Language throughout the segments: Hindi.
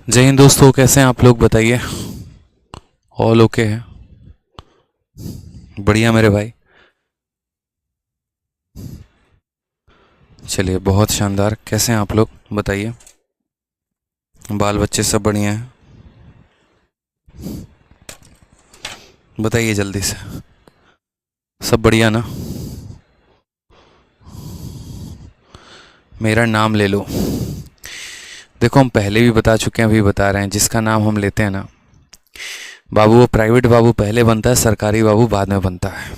जय हिंद दोस्तों, कैसे हैं आप लोग बताइए। ऑल ओके है। बढ़िया मेरे भाई। चलिए बहुत शानदार। कैसे हैं आप लोग बताइए। बाल बच्चे सब बढ़िया हैं। बताइए जल्दी से। सब बढ़िया ना। मेरा नाम ले लो। देखो हम पहले भी बता चुके हैं, अभी बता रहे हैं। जिसका नाम हम लेते हैं ना बाबू, वो प्राइवेट बाबू पहले बनता है, सरकारी बाबू बाद में बनता है।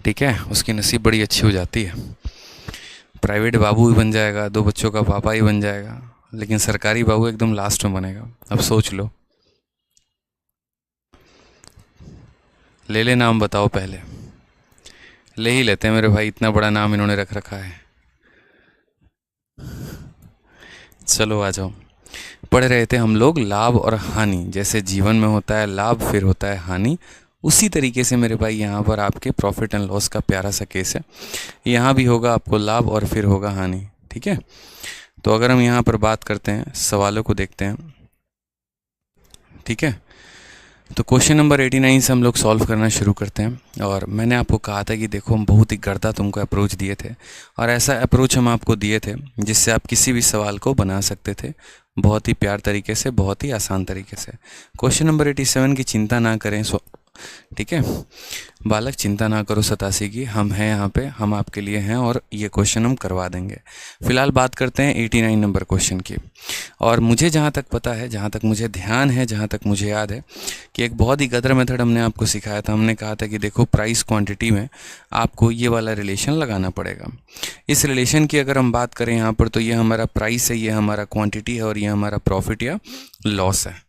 ठीक है, उसकी नसीब बड़ी अच्छी हो जाती है। प्राइवेट बाबू ही बन जाएगा, दो बच्चों का पापा ही बन जाएगा, लेकिन सरकारी बाबू एकदम लास्ट में बनेगा। अब सोच लो। ले ले नाम, बताओ पहले। ले ही लेते हैं मेरे भाई, इतना बड़ा नाम इन्होंने रख रखा है। चलो आ जाओ। पढ़ रहे थे हम लोग लाभ और हानि। जैसे जीवन में होता है लाभ, फिर होता है हानि, उसी तरीके से मेरे भाई यहाँ पर आपके प्रॉफिट एंड लॉस का प्यारा सा केस है। यहाँ भी होगा आपको लाभ और फिर होगा हानि। ठीक है, तो अगर हम यहाँ पर बात करते हैं, सवालों को देखते हैं। ठीक है, तो क्वेश्चन नंबर 89 से हम लोग सॉल्व करना शुरू करते हैं। और मैंने आपको कहा था कि देखो हम बहुत ही गर्दा तुमको अप्रोच दिए थे, और ऐसा अप्रोच हम आपको दिए थे जिससे आप किसी भी सवाल को बना सकते थे, बहुत ही प्यार तरीके से, बहुत ही आसान तरीके से। क्वेश्चन नंबर 87 की चिंता ना करें। ठीक है बालक, चिंता ना करो सतासी की, हम हैं यहाँ पे, हम आपके लिए हैं, और ये क्वेश्चन हम करवा देंगे। फिलहाल बात करते हैं 89 नंबर क्वेश्चन की। और मुझे जहाँ तक पता है, जहाँ तक मुझे ध्यान है, जहाँ तक मुझे याद है कि एक बहुत ही गदर मेथड हमने आपको सिखाया था। हमने कहा था कि देखो प्राइस क्वांटिटी में आपको ये वाला रिलेशन लगाना पड़ेगा। इस रिलेशन की अगर हम बात करें यहाँ पर, तो ये हमारा प्राइस है, ये हमारा क्वांटिटी है, और ये हमारा प्रॉफिट या लॉस है।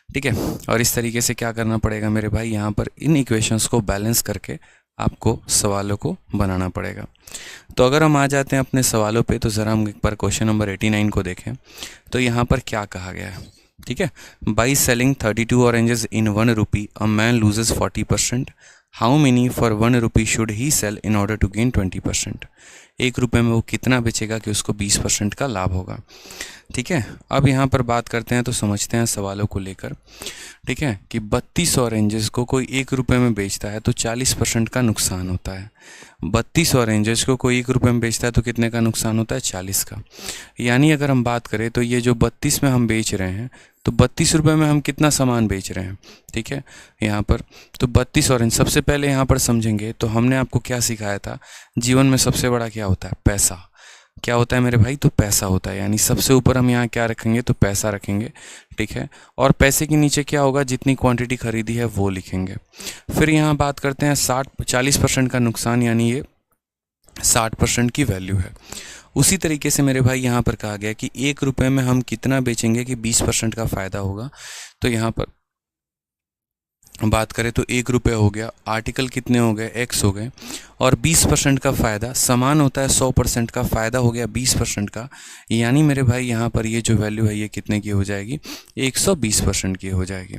ठीक है, और इस तरीके से क्या करना पड़ेगा मेरे भाई, यहाँ पर इन इक्वेशंस को बैलेंस करके आपको सवालों को बनाना पड़ेगा। तो अगर हम आ जाते हैं अपने सवालों पे, तो ज़रा हम एक बार क्वेश्चन नंबर 89 को देखें। तो यहाँ पर क्या कहा गया है। ठीक है, by selling 32 oranges in 1 rupee a man loses 40%। How many for 1 rupee should he sell in order to gain 20%। 1 रुपये में वो कितना बेचेगा कि उसको 20% का लाभ होगा। ठीक है, अब यहाँ पर बात करते हैं, तो समझते हैं सवालों को लेकर। ठीक है, कि 32 ऑरेंजेस को कोई 1 रुपये में बेचता है तो 40% का नुकसान होता है। 32 ऑरेंजेस को कोई 1 रुपये में बेचता है तो कितने का नुकसान होता है, 40 का। यानी अगर हम बात करें तो ये जो 32 में हम बेच रहे हैं, तो 32 रुपये में हम कितना सामान बेच रहे हैं। ठीक है, यहाँ पर तो 32 ऑरेंज। सबसे पहले यहाँ पर समझेंगे तो हमने आपको क्या सिखाया था, जीवन में सबसे बड़ा क्या होता है, पैसा। क्या होता है मेरे भाई, तो पैसा होता है। यानी सबसे ऊपर हम यहाँ क्या रखेंगे, तो पैसा रखेंगे। ठीक है, और पैसे के नीचे क्या होगा, जितनी क्वांटिटी खरीदी है वो लिखेंगे। फिर यहाँ बात करते हैं 40% का नुकसान, यानी ये 60% की वैल्यू है। उसी तरीके से मेरे भाई यहाँ पर कहा गया कि 1 रुपये में हम कितना बेचेंगे कि 20% का फ़ायदा होगा। तो यहाँ पर बात करें तो 1 रुपये हो गया, आर्टिकल कितने हो गए, एक्स हो गए, और 20% का फ़ायदा, समान होता है 100% का, फ़ायदा हो गया 20% का। यानी मेरे भाई यहाँ पर ये जो वैल्यू है ये कितने की हो जाएगी, 120% की हो जाएगी।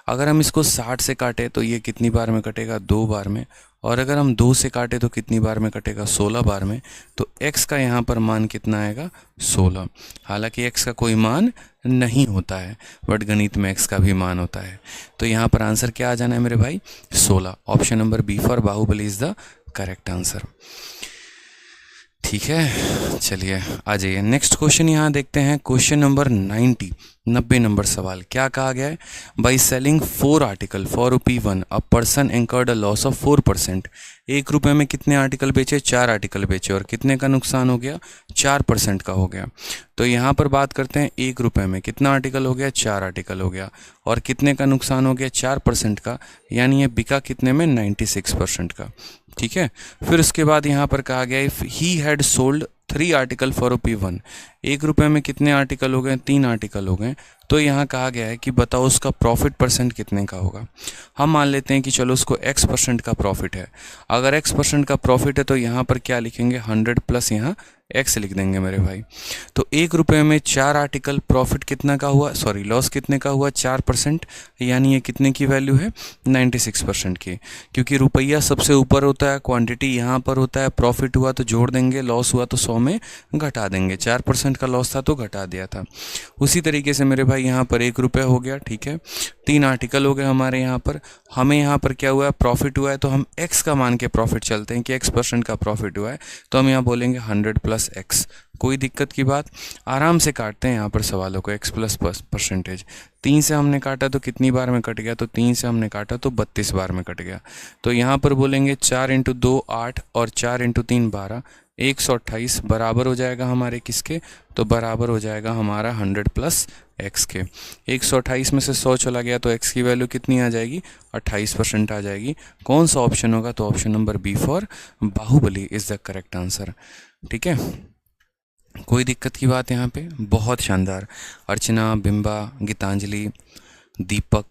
अगर हम इसको 60 से काटें तो ये कितनी बार में कटेगा, 2 बार में। और अगर हम 2 से काटें तो कितनी बार में कटेगा, 16 बार में। तो x का यहाँ पर मान कितना आएगा, 16। हालांकि x का कोई मान नहीं होता है, बट गणित में x का भी मान होता है। तो यहाँ पर आंसर क्या आ जाना है मेरे भाई, 16। Option number B for Bahubali is the correct answer. ठीक है, चलिए आ जाइए नेक्स्ट क्वेश्चन यहाँ देखते हैं। क्वेश्चन नंबर 90 नंबर सवाल। क्या कहा गया है, by selling 4 article for ₹1 a person incurred a loss of 4%। 1 रुपये में कितने आर्टिकल बेचे, 4 आर्टिकल बेचे, और कितने का नुकसान हो गया, 4% का हो गया। तो यहाँ पर बात करते हैं 1 रुपये में कितना आर्टिकल हो गया, 4 आर्टिकल हो गया, और कितने का नुकसान हो गया, 4% का। यानी ये बिका कितने में, 96% का। ठीक है, फिर उसके बाद यहाँ पर कहा गया if he had sold 3 article for ₹1। 1 रुपये में कितने आर्टिकल हो गए, 3 आर्टिकल हो गए। तो यहाँ कहा गया है कि बताओ उसका प्रॉफिट परसेंट कितने का होगा। हम मान लेते हैं कि चलो उसको x% का प्रॉफिट है। अगर x% का प्रॉफिट है तो यहाँ पर क्या लिखेंगे, 100 प्लस यहाँ एक्स लिख देंगे मेरे भाई। तो 1 रुपये में 4 आर्टिकल, प्रॉफिट कितना का हुआ, सॉरी लॉस कितने का हुआ, 4%, यानी ये कितने की वैल्यू है, 96% की। क्योंकि रुपया सबसे ऊपर होता है, क्वांटिटी यहाँ पर होता है, प्रॉफिट हुआ तो जोड़ देंगे, लॉस हुआ तो 100 में घटा देंगे। 4% का लॉस था तो घटा दिया था। उसी तरीके से मेरे भाई यहाँ पर 1 रुपया हो गया, ठीक है। 3 आर्टिकल हो गए हमारे यहाँ पर। हमें यहाँ पर क्या हुआ है, प्रॉफिट हुआ है, तो हम एक्स का मान के प्रॉफिट चलते हैं कि X% का प्रॉफिट हुआ है, तो हम यहाँ बोलेंगे 100 + X। कोई दिक्कत की बात, आराम से काटते हैं यहाँ पर सवालों को, X + परसेंटेज। 3 से हमने काटा तो कितनी बार में कट गया, तो 3 से हमने काटा तो 32 बार में कट गया। तो यहाँ पर बोलेंगे 4 × 2 8 और 4 × 3 12, 128 बराबर हो जाएगा हमारे किसके, तो बराबर हो जाएगा हमारा 100 + X के। 128 में से 100 चला गया तो X की वैल्यू कितनी आ जाएगी, 28% आ जाएगी। कौन सा ऑप्शन होगा, तो option number B for Bahubali is the correct answer. ठीक है, कोई दिक्कत की बात यहाँ पे, बहुत शानदार। अर्चना, बिंबा, गीतांजलि, दीपक,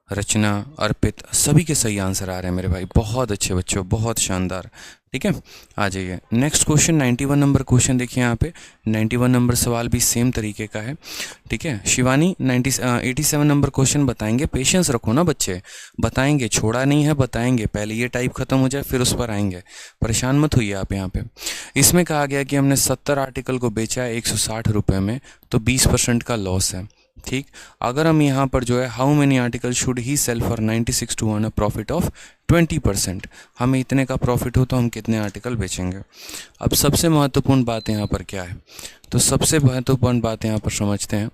रचना, अर्पित, सभी के सही आंसर आ रहे हैं मेरे भाई, बहुत अच्छे बच्चों, बहुत शानदार। ठीक है, आ जाइए नेक्स्ट क्वेश्चन। 91 नंबर क्वेश्चन देखिए यहाँ पे, 91 नंबर सवाल भी सेम तरीके का है। ठीक है, शिवानी 87 नंबर क्वेश्चन बताएंगे, पेशेंस रखो ना बच्चे, बताएंगे, छोड़ा नहीं है, बताएंगे। पहले ये टाइप खत्म हो जाए फिर उस पर आएंगे, परेशान मत होइए आप यहाँ पे। इसमें कहा गया कि हमने 70 आर्टिकल को बेचा है 160 रुपये में, तो 20% का लॉस है। ठीक, अगर हम यहाँ पर जो है how many article should he sell for 96 to earn a profit of 20%, हमें इतने का प्रॉफिट हो तो हम कितने आर्टिकल बेचेंगे। अब सबसे महत्वपूर्ण बात यहाँ पर क्या है, तो सबसे महत्वपूर्ण बात यहाँ पर समझते हैं।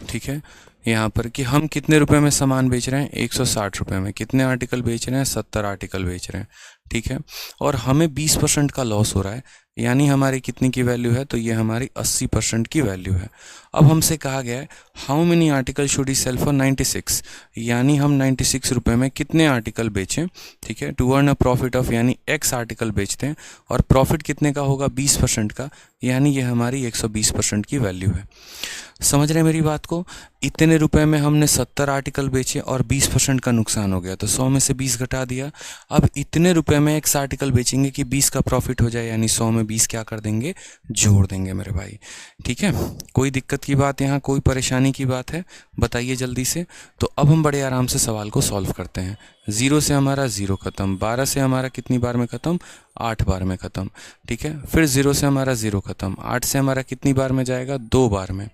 ठीक है, यहाँ पर कि हम कितने रुपए में सामान बेच रहे हैं, 160 रुपये में। कितने आर्टिकल बेच रहे हैं, 70 आर्टिकल बेच रहे हैं। ठीक है, और हमें 20% का लॉस हो रहा है, यानी हमारी कितनी की वैल्यू है, तो ये हमारी 80% की वैल्यू है। अब हमसे कहा गया है how many article should he sell for 96, यानी हम 96 रुपये में कितने आर्टिकल बेचें। ठीक है, to earn a profit of, यानी x आर्टिकल बेचते हैं, और प्रॉफिट कितने का होगा, 20% का, यानी ये हमारी 120% की वैल्यू है। समझ रहे हैं मेरी बात को, इतने रुपए में हमने 70 आर्टिकल बेचे और 20% का नुकसान हो गया, तो 100 में से 20 घटा दिया। अब इतने रुपए में x आर्टिकल बेचेंगे कि 20 का प्रॉफिट हो जाए, यानी 100 में 20 क्या कर देंगे, जोड़ देंगे मेरे भाई। ठीक है, कोई दिक्कत की बात यहाँ, कोई परेशानी की बात है, बताइए जल्दी से। तो अब हम बड़े आराम से सवाल को सॉल्व करते हैं। 0 से हमारा 0 खत्म, 12 से हमारा कितनी बार में खत्म, 8 बार में खत्म। ठीक है, फिर 0 से हमारा 0 खत्म, 8 से हमारा कितनी बार में जाएगा, 2 बार में।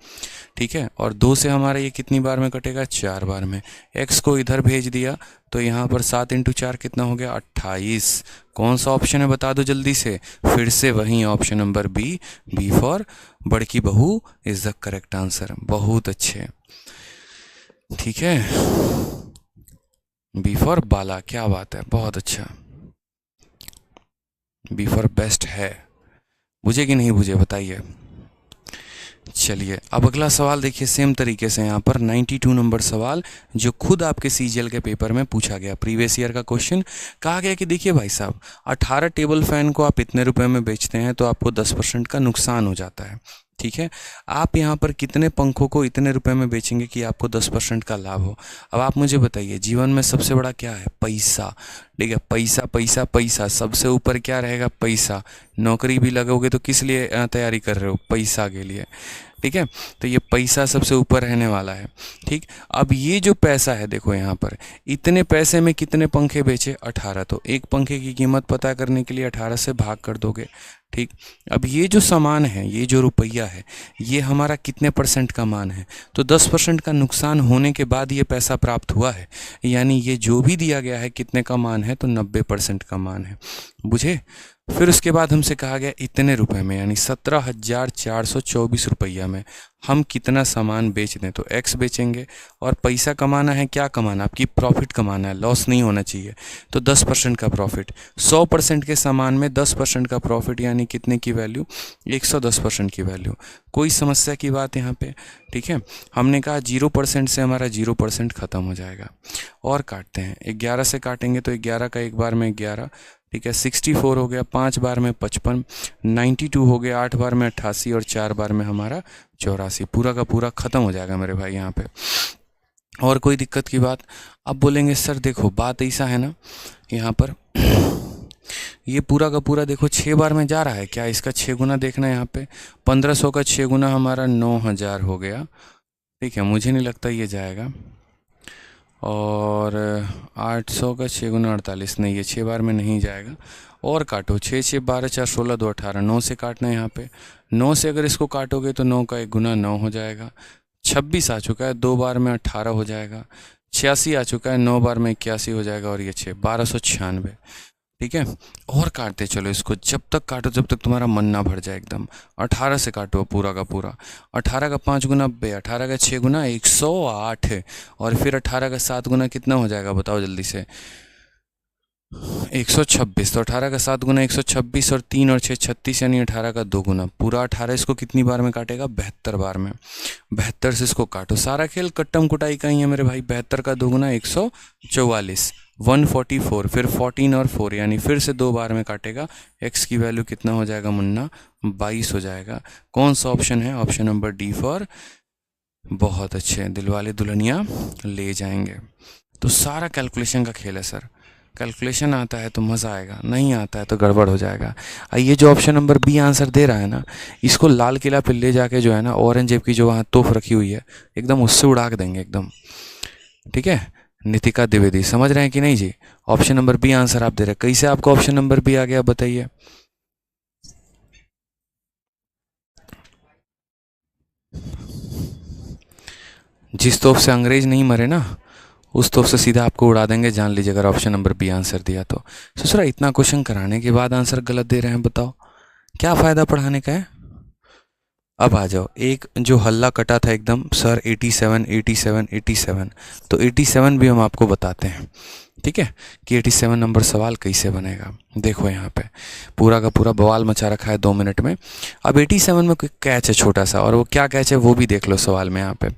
ठीक है, और 2 से हमारा ये कितनी बार में कटेगा, 4 बार में। x को इधर भेज दिया तो यहाँ पर 7 × 4 कितना हो गया, 28। कौन सा ऑप्शन है बता दो जल्दी से, फिर से वही option number B, B for Badki Bahu is the correct answer. बहुत अच्छे, ठीक है, बी फॉर बाला, क्या बात है, बहुत अच्छा। बी फॉर बेस्ट है, बुझे कि नहीं बुझे बताइए। चलिए अब अगला सवाल देखिए, सेम तरीके से यहाँ पर 92 नंबर सवाल, जो खुद आपके सीजीएल के पेपर में पूछा गया, प्रीवियस ईयर का क्वेश्चन। कहा गया कि देखिए भाई साहब, 18 टेबल फैन को आप इतने रुपए में बेचते हैं तो आपको 10% का नुकसान हो जाता है। ठीक है, आप यहाँ पर कितने पंखों को इतने रुपए में बेचेंगे कि आपको 10% का लाभ हो। अब आप मुझे बताइए, जीवन में सबसे बड़ा क्या है, पैसा। ठीक है, पैसा पैसा पैसा, सबसे ऊपर क्या रहेगा, पैसा। नौकरी भी लगोगे तो किस लिए तैयारी कर रहे हो, पैसा के लिए। ठीक है, तो ये पैसा सबसे ऊपर रहने वाला है। ठीक, अब ये जो पैसा है देखो यहाँ पर, इतने पैसे में कितने पंखे बेचे, 18, तो एक पंखे की कीमत पता करने के लिए 18 से भाग कर दोगे। ठीक, अब ये जो सामान है, ये जो रुपया है, ये हमारा कितने % का मान है, तो 10% का नुकसान होने के बाद ये पैसा प्राप्त हुआ है, यानी ये जो भी दिया गया है कितने का मान है, तो 90% का मान है। बुझे। फिर उसके बाद हमसे कहा गया इतने रुपए में, यानी 17,424 रुपया में हम कितना सामान बेच दें, तो x बेचेंगे। और पैसा कमाना है, क्या कमाना, आपकी प्रॉफिट कमाना है, लॉस नहीं होना चाहिए, तो 10% का प्रॉफिट। 100% के सामान में 10% का प्रॉफिट, यानी कितने की वैल्यू, 110% की वैल्यू। कोई समस्या की बात यहाँ पे। ठीक है, हमने कहा 0% से हमारा 0% ख़त्म हो जाएगा। और काटते हैं, 11 से काटेंगे तो 11 का एक बार में 11। ठीक है, 64 हो गया, 5 बार में 55, 92 हो गया, 8 बार में 88, और 4 बार में हमारा 84। पूरा का पूरा ख़त्म हो जाएगा मेरे भाई यहाँ पे। और कोई दिक्कत की बात। अब बोलेंगे सर देखो बात ऐसा है ना यहाँ पर ये पूरा का पूरा देखो 6 बार में जा रहा है क्या, इसका 6 गुना देखना है यहाँ पे। 1500 का 6 गुना हमारा 9000 हो गया। ठीक है, मुझे नहीं लगता ये जाएगा। और 800 का 6 गुना 48, नहीं, ये 6 बार में नहीं जाएगा। और काटो, 6 6 12 4 16 2 18, 9 से काटना है यहाँ पे। 9 से अगर इसको काटोगे तो 9 का 1 गुना 9 हो जाएगा। 26 आ चुका है, 2 बार में 18 हो जाएगा। 86 आ चुका है, 9 बार में 81 हो जाएगा। और ये 6 1296। ठीक है, और काटते चलो इसको, जब तक काटो जब तक तुम्हारा मन ना भर जाए एकदम। 18 से काटो पूरा का पूरा। 18 का 5 गुना 90, 18 का 6 गुना 108, और फिर 18 का 7 गुना कितना हो जाएगा बताओ जल्दी से, 126। तो 18 का 7 गुना 126, और 3 और 6 36, यानी 18 का 2 गुना। पूरा 18 इसको कितनी बार में काटेगा, 72 बार में। 72 से इसको काटो। सारा खेल कट्टम कुटाई का ही है मेरे भाई। 72 का 2 गुना 144, 144, फिर 14 और 4, यानी फिर से 2 बार में काटेगा। x की वैल्यू कितना हो जाएगा मुन्ना, 22 हो जाएगा। कौन सा ऑप्शन है, ऑप्शन नंबर डी फॉर बहुत अच्छे, दिलवाले दुल्हनिया ले जाएंगे। तो सारा कैलकुलेशन का खेल है सर। कैलकुलेशन आता है तो मज़ा आएगा, नहीं आता है तो गड़बड़ हो जाएगा। ये जो ऑप्शन नंबर बी आंसर दे रहा है ना, इसको लाल किला पे ले जाके जो है ना, औरंगजेब की जो वहाँ तोप रखी हुई है, एकदम उससे उड़ा के देंगे एकदम। ठीक है, नितिका द्विवेदी, समझ रहे हैं कि नहीं जी। ऑप्शन नंबर बी आंसर आप दे रहे हैं। कैसे आपको ऑप्शन नंबर बी आ गया बताइए। जिस तोप से अंग्रेज नहीं मरे ना, उस तोप से सीधा आपको उड़ा देंगे, जान लीजिए, अगर ऑप्शन नंबर बी आंसर दिया तो। ससुरा इतना क्वेश्चन कराने के बाद आंसर गलत दे रहे हैं, बताओ क्या फ़ायदा पढ़ाने का है। अब आ जाओ, एक जो हल्ला कटा था एकदम सर 87 87 87, तो 87 भी हम आपको बताते हैं। ठीक है, कि 87 नंबर सवाल कैसे बनेगा। देखो यहाँ पे पूरा का पूरा बवाल मचा रखा है 2 मिनट में। अब 87 में कोई कैच है छोटा सा, और वो क्या कैच है वो भी देख लो सवाल में। यहाँ पे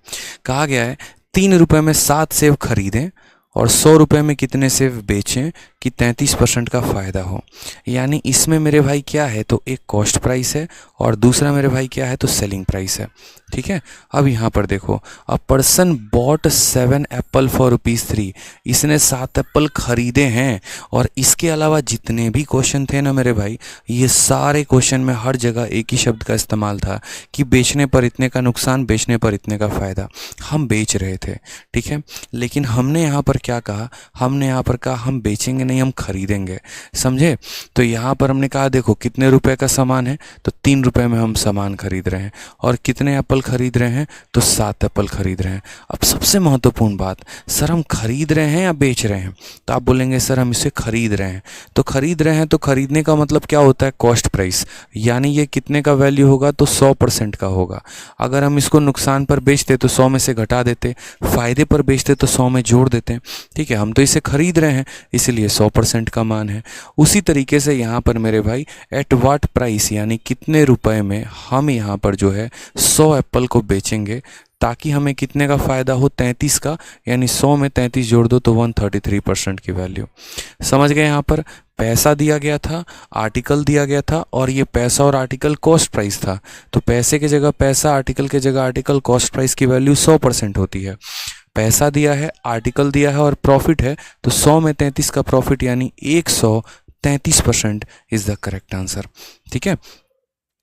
कहा गया है 3 रुपये में 7 सेब खरीदें और 100 रुपये में कितने सेब बेचें कि 33% का फ़ायदा हो। यानी इसमें मेरे भाई क्या है, तो एक कॉस्ट प्राइस है और दूसरा मेरे भाई क्या है, तो सेलिंग प्राइस है। ठीक है, अब यहाँ पर देखो, a person bought 7 apple for ₹3, इसने 7 एप्पल खरीदे हैं। और इसके अलावा जितने भी क्वेश्चन थे ना मेरे भाई, ये सारे क्वेश्चन में हर जगह एक ही शब्द का इस्तेमाल था कि बेचने पर इतने का नुकसान, बेचने पर इतने का फ़ायदा। हम बेच रहे थे, ठीक है, लेकिन हमने यहाँ पर क्या कहा, हमने यहाँ पर कहा हम बेचेंगे नहीं, हम खरीदेंगे। समझे। तो यहाँ पर हमने कहा देखो कितने रुपए का सामान है, तो 3 रुपये में हम सामान खरीद रहे हैं। और कितने एप्पल खरीद रहे हैं, तो 7 एप्पल खरीद रहे हैं। अब सबसे महत्वपूर्ण बात, सर हम खरीद रहे हैं या बेच रहे हैं, तो आप बोलेंगे सर हम इसे खरीद रहे हैं। तो खरीद रहे हैं, तो खरीदने का मतलब क्या होता है, कॉस्ट प्राइस, यानी ये कितने का वैल्यू होगा, तो 100% का होगा। अगर हम इसको नुकसान पर बेचते तो 100 में से घटा देते, फायदे पर बेचते तो 100 में जोड़ देते। ठीक है, हम तो इसे खरीद रहे हैं इसलिए 100% का मान है। उसी तरीके से यहाँ पर मेरे भाई एट वाट प्राइस, यानी कितने रुपए में हम यहाँ पर जो है 100 एप्पल को बेचेंगे ताकि हमें कितने का फ़ायदा हो, 33 का, यानी 100 में 33 जोड़ दो तो 133% की वैल्यू। समझ गए। यहाँ पर पैसा दिया गया था, आर्टिकल दिया गया था, और ये पैसा और आर्टिकल कॉस्ट प्राइस था। तो पैसे की जगह पैसा, आर्टिकल की जगह आर्टिकल, कॉस्ट प्राइस की वैल्यू 100% होती है। पैसा दिया है, आर्टिकल दिया है और प्रॉफिट है, तो 100 में 33 का प्रॉफिट यानी 133% इज़ द करेक्ट आंसर। ठीक है,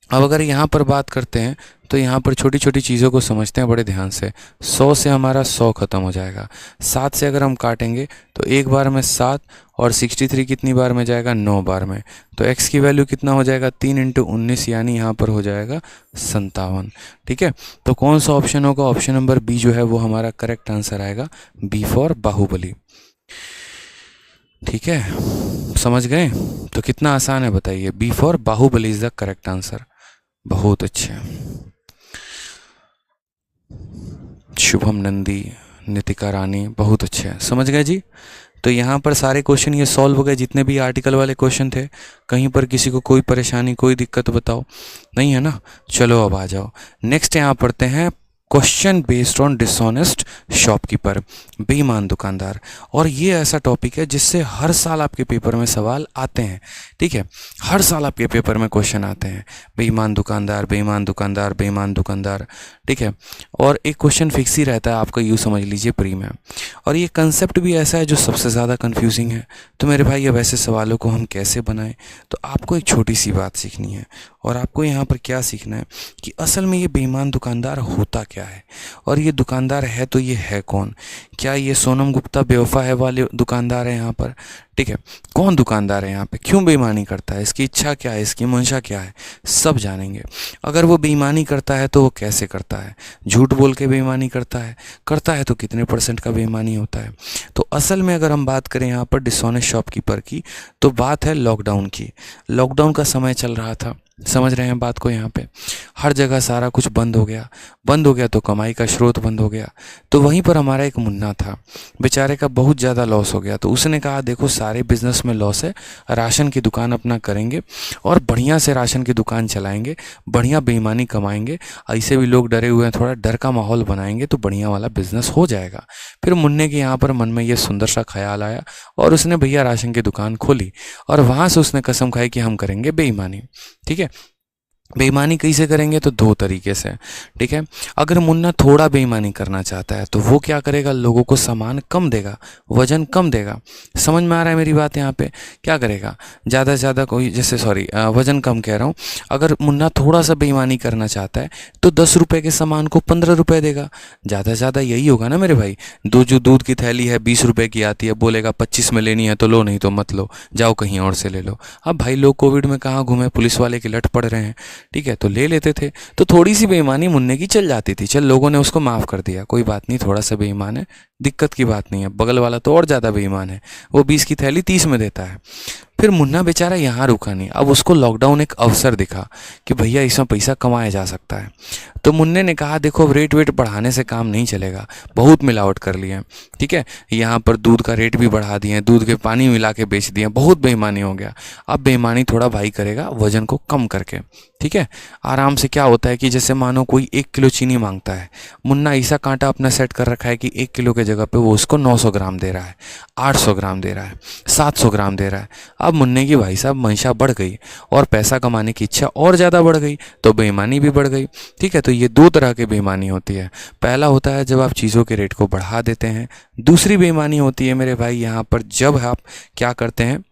अब अगर यहाँ पर बात करते हैं तो यहाँ पर छोटी छोटी चीज़ों को समझते हैं बड़े ध्यान से। 100 से हमारा 100 ख़त्म हो जाएगा। 7 से अगर हम काटेंगे तो एक बार में 7, और 63 कितनी बार में जाएगा, 9 बार में। तो x की वैल्यू कितना हो जाएगा, 3 × 19, यानी यहाँ पर हो जाएगा 57। ठीक है, तो कौन सा ऑप्शन होगा, ऑप्शन नंबर बी जो है वो हमारा करेक्ट आंसर आएगा, बी फॉर बाहुबली। ठीक है, समझ गए। तो कितना आसान है बताइए, B for Bahubali is the correct answer. बहुत अच्छे। शुभम नंदी, नितिका रानी, बहुत अच्छे हैं, समझ गए जी। तो यहाँ पर सारे क्वेश्चन ये सॉल्व हो गए, जितने भी आर्टिकल वाले क्वेश्चन थे। कहीं पर किसी को कोई परेशानी, कोई दिक्कत बताओ, नहीं है ना। चलो अब आ जाओ, नेक्स्ट यहाँ पढ़ते हैं question based on dishonest shopkeeper, बेईमान दुकानदार। और ये ऐसा टॉपिक है जिससे हर साल आपके पेपर में सवाल आते हैं, ठीक है, हर साल आपके पेपर में क्वेश्चन आते हैं, बेईमान दुकानदार, बेईमान दुकानदार, बेईमान दुकानदार, ठीक है। और एक क्वेश्चन फिक्स ही रहता है आपका, यूँ समझ लीजिए प्री में। और ये कंसेप्ट भी ऐसा है जो सबसे ज़्यादा कंफ्यूजिंग है। तो मेरे भाई अब ऐसे सवालों को हम कैसे बनाएं? तो आपको एक छोटी सी बात सीखनी है, और आपको यहाँ पर क्या सीखना है कि असल में ये बेईमान दुकानदार होता क्या है, और ये दुकानदार है तो ये है कौन? क्या ये सोनम गुप्ता बेवफा है वाले दुकानदार है यहाँ पर, ठीक है? कौन दुकानदार है यहाँ पे, क्यों बेईमानी करता है, इसकी इच्छा क्या है, इसकी मंशा क्या है, सब जानेंगे। अगर वो बेईमानी करता है तो वो कैसे करता है, झूठ बोल के बेईमानी करता है तो कितने % का बेईमानी होता है। तो असल में अगर हम बात करें यहाँ पर डिसऑनेस्ट शॉपकीपर की, तो बात है लॉकडाउन की। लॉकडाउन का समय चल रहा था, समझ रहे हैं बात को? यहाँ पे हर जगह सारा कुछ बंद हो गया तो कमाई का स्रोत बंद हो गया। तो वहीं पर हमारा एक मुन्ना था, बेचारे का बहुत ज़्यादा लॉस हो गया। तो उसने कहा देखो सारे बिजनेस में लॉस है, राशन की दुकान अपना करेंगे और बढ़िया से राशन की दुकान चलाएंगे, बढ़िया बेईमानी कमाएंगे, ऐसे भी लोग डरे हुए हैं, थोड़ा डर का माहौल बनाएंगे तो बढ़िया वाला बिजनेस हो जाएगा। फिर मुन्ने के यहाँ पर मन में ये सुंदर सा ख्याल आया और उसने भैया राशन की दुकान खोली, और वहाँ से उसने कसम खाई कि हम करेंगे बेईमानी, ठीक है। बेईमानी कैसे करेंगे? तो 2 तरीके से, ठीक है। अगर मुन्ना थोड़ा बेईमानी करना चाहता है तो वो क्या करेगा, लोगों को सामान कम देगा, वजन कम देगा। समझ में आ रहा है मेरी बात? यहाँ पे क्या करेगा, ज़्यादा से ज़्यादा कोई जैसे वजन कम कह रहा हूँ। अगर मुन्ना थोड़ा सा बेईमानी करना चाहता है तो 10 रुपये के सामान को 15 रुपये देगा, ज़्यादा से ज़्यादा यही होगा ना मेरे भाई। जो दूध की थैली है 20 रुपये की आती है, बोलेगा 25 में लेनी है तो लो, नहीं तो मत लो, जाओ कहीं और से ले लो। अब भाई लोग कोविड में कहाँ घूमे, पुलिस वाले के लट पड़ रहे हैं, ठीक है, तो ले लेते थे। तो थोड़ी सी बेईमानी मुन्ने की चल जाती थी, चल लोगों ने उसको माफ़ कर दिया, कोई बात नहीं, थोड़ा सा बेईमान है, दिक्कत की बात नहीं है। बगल वाला तो और ज़्यादा बेईमान है, वो 20 की थैली 30 में देता है। फिर मुन्ना बेचारा यहाँ रुका नहीं, अब उसको लॉकडाउन एक अवसर दिखा कि भैया इसमें पैसा कमाया जा सकता है। तो मुन्ने ने कहा देखो रेट वेट बढ़ाने से काम नहीं चलेगा, बहुत मिलावट कर लिए हैं, ठीक है, यहाँ पर दूध का रेट भी बढ़ा दिए हैं, दूध के पानी मिला के बेच दिए, बहुत बेईमानी हो गया। अब बेईमानी थोड़ा भाई करेगा वजन को कम करके, ठीक है, आराम से। क्या होता है कि जैसे मानो कोई 1 किलो चीनी मांगता है, मुन्ना ऐसा कांटा अपना सेट कर रखा है कि 1 किलो के जगह पे वो उसको 900 ग्राम दे रहा है, 800 ग्राम दे रहा है, 700 ग्राम दे रहा है। अब मुन्ने की भाई साहब मंशा बढ़ गई और पैसा कमाने की इच्छा और ज़्यादा बढ़ गई, तो बेईमानी भी बढ़ गई, ठीक है। तो ये 2 तरह की बेईमानी होती है। पहला होता है जब आप चीज़ों के रेट को बढ़ा देते हैं, दूसरी बेईमानी होती है मेरे भाई यहाँ पर जब आप क्या करते हैं,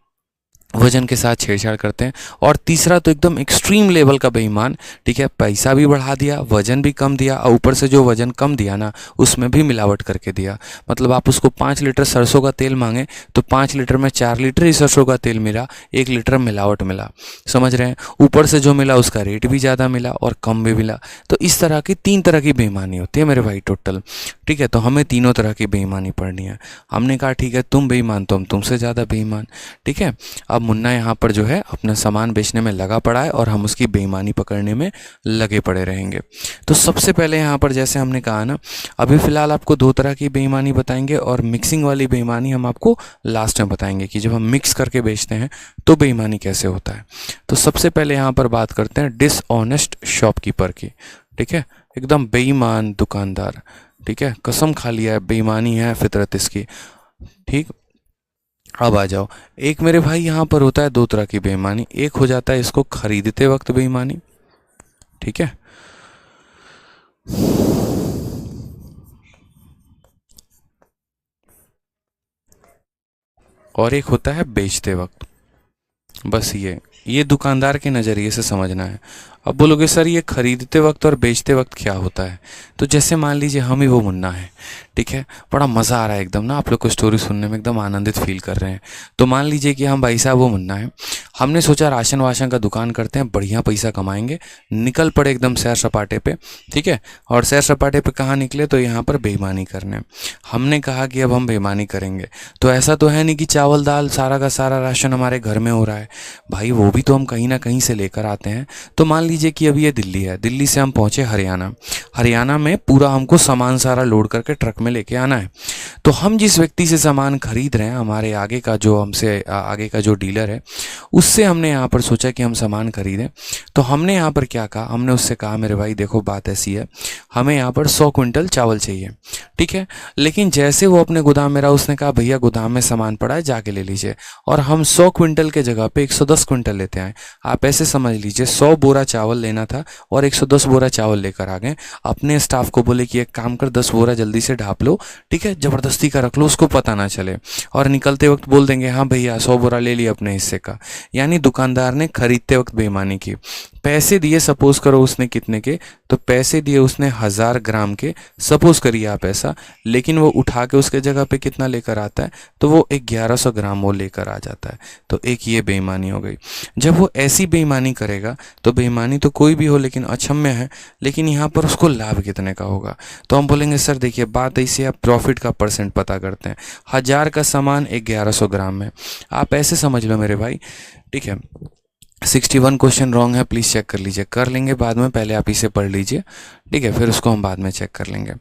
वजन के साथ छेड़छाड़ करते हैं। और तीसरा तो एकदम एक्सट्रीम लेवल का बेईमान, ठीक है, पैसा भी बढ़ा दिया, वजन भी कम दिया, और ऊपर से जो वजन कम दिया ना उसमें भी मिलावट करके दिया। मतलब आप उसको 5 लीटर सरसों का तेल मांगे तो 5 लीटर में 4 लीटर ही सरसों का तेल मिला, 1 लीटर मिलावट मिला, समझ रहे हैं? ऊपर से जो मिला उसका रेट भी ज़्यादा मिला और कम भी मिला। तो इस तरह की 3 तरह की बेईमानी होती है मेरे भाई टोटल, ठीक है। तो हमें तीनों तरह की बेईमानी पढ़नी है। हमने कहा ठीक है तुम बेईमान तो हम तुमसे ज़्यादा बेईमान, ठीक है। अब मुन्ना यहाँ पर जो है अपना सामान बेचने में लगा पड़ा है और हम उसकी बेईमानी पकड़ने में लगे पड़े रहेंगे। तो सबसे पहले यहाँ पर जैसे हमने कहा ना, अभी फ़िलहाल आपको 2 तरह की बेईमानी बताएंगे और मिक्सिंग वाली बेईमानी हम आपको लास्ट में बताएंगे कि जब हम मिक्स करके बेचते हैं तो बेईमानी कैसे होता है। तो सबसे पहले यहाँ पर बात करते हैं डिसऑनेस्ट शॉपकीपर की, ठीक है, एकदम बेईमान दुकानदार, ठीक है, कसम खा लिया है, बेईमानी है फितरत इसकी, ठीक। अब आ जाओ, एक मेरे भाई यहाँ पर होता है 2 तरह की बेईमानी। एक हो जाता है इसको खरीदते वक्त बेईमानी, ठीक है, और एक होता है बेचते वक्त। बस ये दुकानदार के नज़रिए से समझना है। अब बोलोगे सर ये खरीदते वक्त और बेचते वक्त क्या होता है? तो जैसे मान लीजिए हम ही वो मुन्ना है, ठीक है, बड़ा मज़ा आ रहा है एकदम ना, आप लोग को स्टोरी सुनने में एकदम आनंदित फील कर रहे हैं। तो मान लीजिए कि हम भाई साहब वो मुन्ना है, हमने सोचा राशन वाशन का दुकान करते हैं, बढ़िया पैसा कमाएंगे, निकल पड़े एकदम सैर सपाटे पे, ठीक है। और सैर सपाटे पे कहाँ निकले? तो यहाँ पर बेईमानी करने। हमने कहा कि अब हम बेईमानी करेंगे, तो ऐसा तो है नहीं कि चावल दाल सारा का सारा राशन हमारे घर में हो रहा है भाई, वो भी तो हम कहीं ना कहीं से लेकर आते हैं। तो मान लीजिए कि अभी ये दिल्ली है, दिल्ली से हम पहुंचे हरियाणा, हरियाणा में पूरा हमको सामान सारा लोड करके ट्रक में लेके आना है। तो हम जिस व्यक्ति से सामान खरीद रहे हैं, हमारे आगे का जो हमसे आगे का जो डीलर है, उस उससे हमने यहाँ पर सोचा कि हम सामान खरीदें। तो हमने यहाँ पर क्या कहा, हमने उससे कहा मेरे भाई देखो बात ऐसी है, हमें यहाँ पर 100 क्विंटल चावल चाहिए, ठीक है। लेकिन जैसे वो अपने गोदाम में रहा, उसने कहा भैया गोदाम में सामान पड़ा है जाके ले लीजिए, और हम 100 क्विंटल के जगह पे 110 क्विंटल लेते आए। आप ऐसे समझ लीजिए 100 बोरा चावल लेना था और 110 बोरा चावल लेकर आ गए। अपने स्टाफ को बोले कि एक काम कर 10 बोरा जल्दी से ढाप लो, ठीक है, ज़बरदस्ती का रख लो, उसको पता ना चले, और निकलते वक्त बोल देंगे हाँ भैया 100 बोरा ले लिया अपने हिस्से का। यानी दुकानदार ने खरीदते वक्त बेईमानी की। पैसे दिए सपोज करो उसने कितने के, तो पैसे दिए उसने 1000 ग्राम के, सपोज करिए आप ऐसा, लेकिन वो उठा के उसके जगह पे कितना लेकर आता है, तो वो 1100 ग्राम वो लेकर आ जाता है। तो एक ये बेईमानी हो गई। जब वो ऐसी बेईमानी करेगा, तो बेईमानी तो कोई भी हो लेकिन अक्षम्य है, लेकिन यहाँ पर उसको लाभ कितने का होगा। तो हम बोलेंगे सर देखिए बात ऐसी, आप प्रॉफिट का परसेंट पता करते हैं, 1000 का सामान 1100 ग्राम में, आप ऐसे समझ लो मेरे भाई, ठीक है। 61 क्वेश्चन रॉन्ग है, प्लीज़ चेक कर लीजिए, कर लेंगे बाद में, पहले आप इसे पढ़ लीजिए, ठीक है, फिर उसको हम बाद में चेक कर लेंगे।